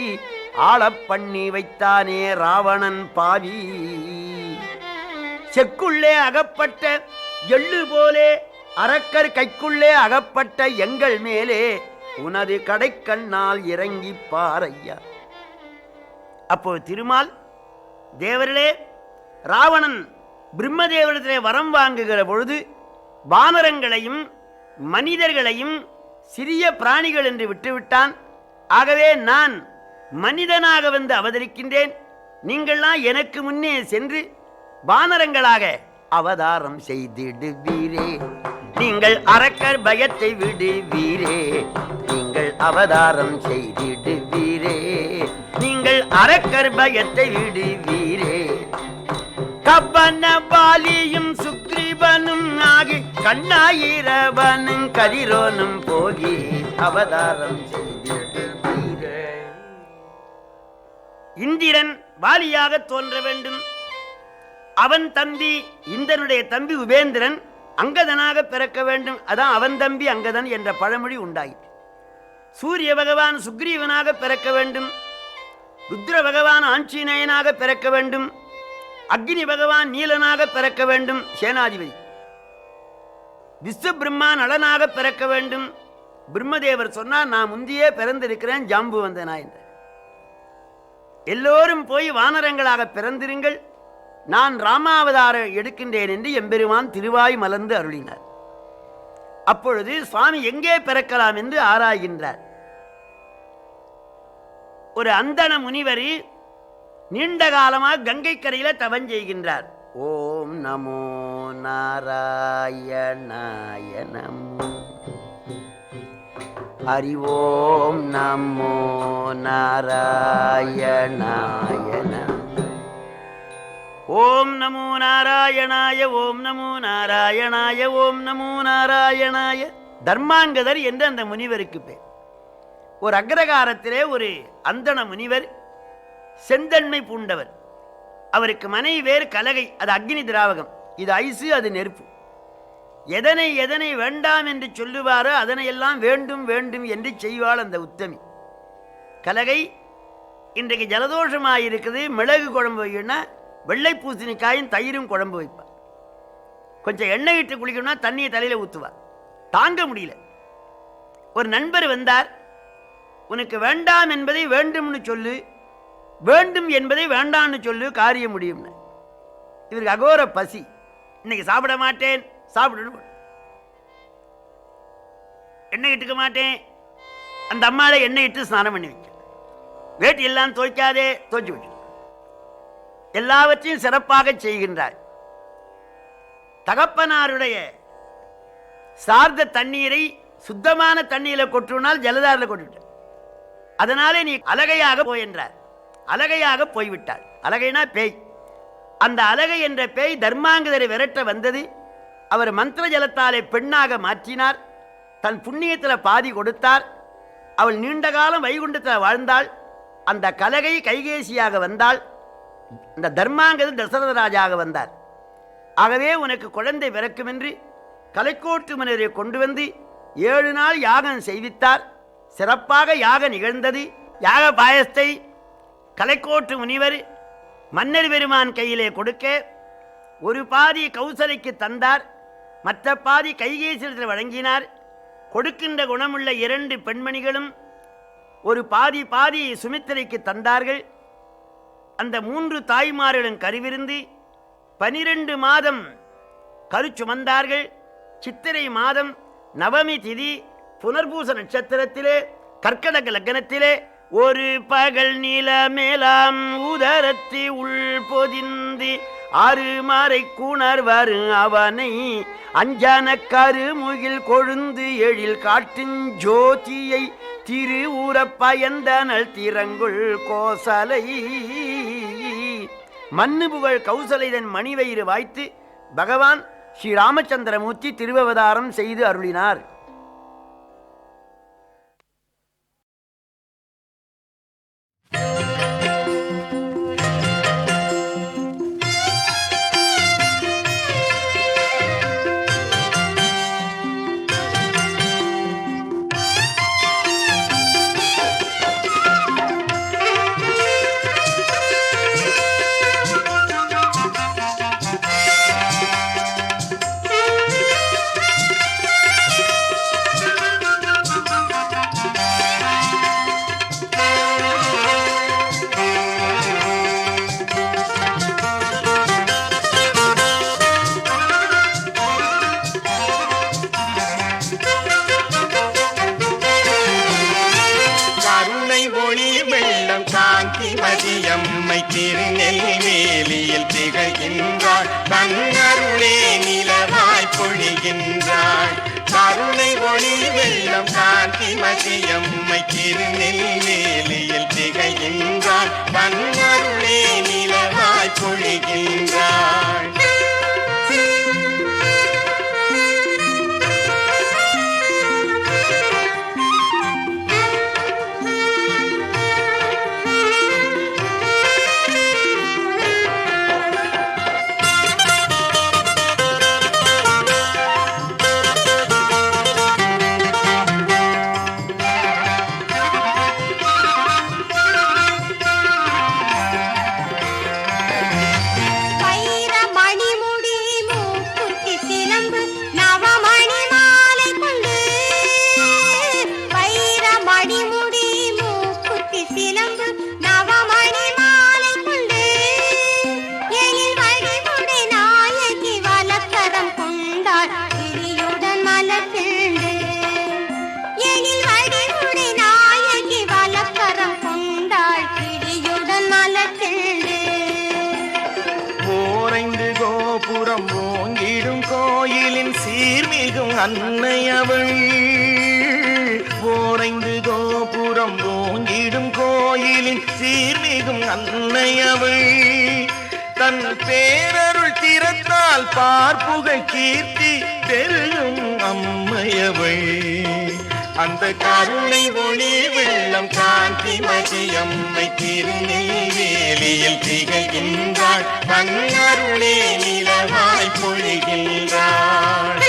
ஆளப் பண்ணி வைத்தானே ராவணன் பாவி. செக்குள்ளே அகப்பட்ட எள்ளு போலே அரக்கர் கைக்குள்ளே அகப்பட்ட எங்கள் மேலே உனது கடைக்கண்ணால் இறங்கி பாரையா. அப்போ திருமால், தேவர்களே, ராவணன் பிரம்மதேவரிடத்திலே வரம் வாங்குகிற பொழுது வானரங்களையும் மனிதர்களையும் சிறிய பிராணிகள் என்று விட்டுவிட்டான். ஆகவே நான் மனிதனாக வந்து அவதரிக்கின்றேன். நீங்கள்லாம் எனக்கு முன்னே சென்று வானரங்களாக அவதாரம் செய்திடுவீரே. நீங்கள் அரக்கர் பயத்தை விடுவீரே. நீங்கள் அவதாரம் செய்திடுவீரே. நீங்கள் அரக்கர் பயத்தை விடுவீரே. கப்பன பாலியும் சுக்ரீவனும் ஆகி கண்ணாயிரவனும் கதிரோனும் போகி அவதாரம் செய்திடுவீரே. இந்திரன் வாலியாக தோன்ற வேண்டும். அவன் தம்பி இந்திரனுடைய தம்பி உபேந்திரன் அங்கதனாக பிறக்க வேண்டும். அதான் அவன் தம்பி அங்கதன் என்ற பழமொழி உண்டாயிற்று. சூரிய பகவான் சுக்ரீவனாக பிறக்க வேண்டும். ருத்ர பகவான் ஆஞ்சநேயனாக பிறக்க வேண்டும். அக்னி பகவான் நீலனாக பிறக்க வேண்டும், சேனாதிபதி. விஸ்வ பிரம்மா நலனாக பிறக்க வேண்டும். பிரம்மதேவர் சொன்னார், நான் முந்தியே பிறந்திருக்கிறேன், ஜாம்பு வந்தனா என்ற. எல்லோரும் போய் வானரங்களாக பிறந்திருங்கள், நான் ராமாவதாரம் எடுக்கின்றேன் என்று எம்பெருமான் திருவாய் மலர்ந்து அருளினார். அப்பொழுது சுவாமி எங்கே பிறக்கலாம் என்று ஆராய்கின்றார். ஒரு அந்தண முனிவர் நீண்ட காலமாக கங்கை கரையில தவம் செய்கின்றார். ஓம் நமோ நாராயணாய நமோ, ஹரி ஓம் நமோ நாராயணாய நமோ. ஓம் நமோ நாராயணாய, ஓம் நமோ நாராயணாய, ஓம் நமோ நாராயணாய. தர்மாங்கதர் என்று அந்த முனிவருக்கு பேர். ஒரு அக்ரகாரத்திலே ஒரு அந்தண முனிவர், செந்தன்மை பூண்டவர். அவருக்கு மனைவி வேறு கலகை, அது அக்னி திராவகம், இது ஐசு, அது நெருப்பு. எதனை எதனை வேண்டாம் என்று சொல்லுவாரோ அதனையெல்லாம் வேண்டும் வேண்டும் என்று செய்வாள் அந்த உத்தமி. கலகை இன்றைக்கு ஜலதோஷமாக இருக்குது, மிளகு குழம்பு வைக்கணும்னா வெள்ளை பூசணிக்காயும் தயிரும் குழம்பு வைப்பார். கொஞ்சம் எண்ணெய் இட்டு குளிக்கணும்னா தண்ணியை தலையில் ஊற்றுவார். தாங்க முடியல. ஒரு நண்பர் வந்தார், உனக்கு வேண்டாம் என்பதை வேண்டும்னு சொல்லு, வேண்டும் என்பதை வேண்டாம்னு சொல்லு, காரியம் முடியும்னு. இவருக்கு அகோர பசி, இன்னைக்கு சாப்பிட மாட்டேன், சாப்பிடணும். எண்ணெய் இட்டுக்க மாட்டேன், அந்த அம்மாவை எண்ணெய் இட்டு ஸ்நானம் பண்ணி வைக்க, வேட்டி எல்லாம் துவைக்காதே, துவைச்சு வச்சு எல்லாவற்றையும் சிறப்பாக செய்கின்றார். தகப்பனாருடைய சார்ந்த தண்ணீரை சுத்தமான தண்ணீரில் கொட்டுனால் ஜலதாரில் கொட்டுவிட்டார். அதனாலே நீ அலகையாக போய் என்றார். அலகையாக போய்விட்டார். அலகைனா பேய். அந்த அலகை என்ற பேய் தர்மாங்கதரை விரட்ட வந்தது. அவர் மந்திர ஜலத்தாலே பெண்ணாக மாற்றினார். தன் புண்ணியத்தில் பாதி கொடுத்தார். அவள் நீண்ட காலம் வைகுண்டத்தில் வாழ்ந்தாள். அந்த கலகை கைகேசியாக வந்தாள். இந்த தர்மாங்கதர் தசரத ராஜாக வந்தார். ஆகவே உனக்கு குழந்தை பிறக்கும் என்று கலைக்கோட்டு மன்னரை கொண்டு வந்து 7 நாள் யாகம் செய்வித்தார். சிறப்பாக யாகம் நிகழ்ந்தது. யாக பாயசத்தை கலைக்கோட்டு முனிவர் மன்னர் பெருமான் கையிலே கொடுக்க, ஒரு பாதி கௌசலைக்கு தந்தார், மற்ற பாதி கைகேசியத்தில் வழங்கினார். கொடுக்கின்ற குணமுள்ள 2 பெண்மணிகளும் ஒரு பாதி பாதி சுமித்திரைக்கு தந்தார்கள். அந்த 3 தாய்மார்களும் கருவிருந்து 12 மாதம் கரு சுமந்தார்கள். சித்திரை மாதம் நவமி திதி புனர்பூச நட்சத்திரத்திலே கர்க்கடக லக்னத்திலே ஒரு பகல் நீல மேலாம் உதரத்தி உள் பொதிந்து 6 மாறை கூணர்வர் அவனை அஞ்சான கருமுகில் கொழுந்து எழில் காட்டின் ஜோதியை திரு ஊர பயந்தனள் திறங்குள் கோசலை. மண்ணு புகழ் கௌசலைதன் மணிவயிறு வாய்த்து பகவான் ஸ்ரீ ராமச்சந்திரமூர்த்தி திருவவதாரம் செய்து அருளினார். மதியம்மை திருநெல்வேலியில் திகழ்கின்றாள். தன்னருளே நிலவாய் பொழிகின்றாள். கருணை ஒளி வெள்ளம் காந்தி மதியம்மை திருநெல்வேலியில் திகழ்கின்றாள். தன்னருளே நிலவாய் பொழிகின்றாள். அன்னையவள் ஓரைந்து கோபுரம் ஓங்கிடும் கோயிலின் சீர்மிகும் அன்னையவள் தன் பேரருள் திறத்தால் பார்ப்புகழ் கீர்த்தி பெருகும் அம்மையவள். அந்த கருணை ஒளி வெள்ளம் காந்தி மதியம்மை திருநெல்வேலியில் திகழ்கின்றாள். தன்னருளே நிலவாய் பொழிகின்றாள்.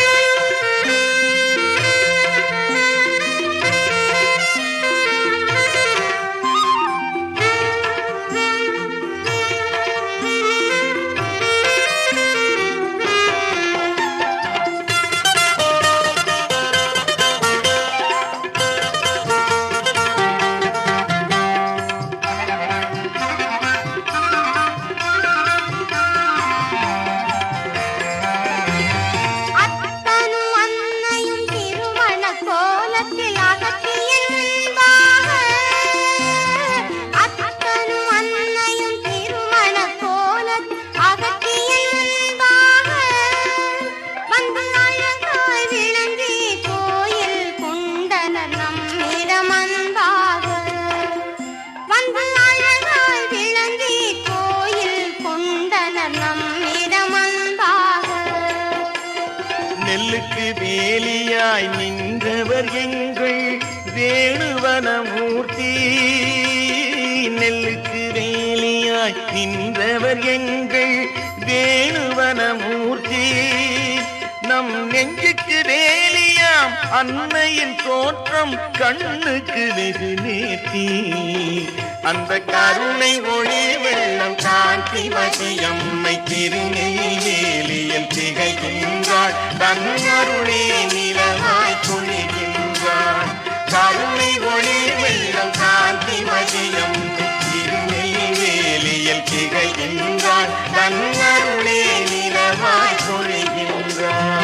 நெல்லுக்கு வேலியாய் நின்றவர் எங்கள் வேணுவனமூர்த்தி. நெல்லுக்கு வேலியாய் நின்றவர் எங்கள் வேணுவனமூர்த்தி. நம் நெஞ்சுக்கு வேலியாம் அன்னையின் தோற்றம் கண்ணுக்கு வெகு நேர்த்தி. அந்த கருணை ஒளி வெள்ளம் காந்தி மதியம்மை திருநெல்வேலியில் திகழ்கின்றாள். தன்னருளே நிலவாய் பொழிகின்றாள். கருணை ஒளி வெள்ளம் காந்தி மதியம்மை திருநெல்வேலியில் திகழ்கின்றாள். தன்னருளே நிலவாய் பொழிகின்றாள்.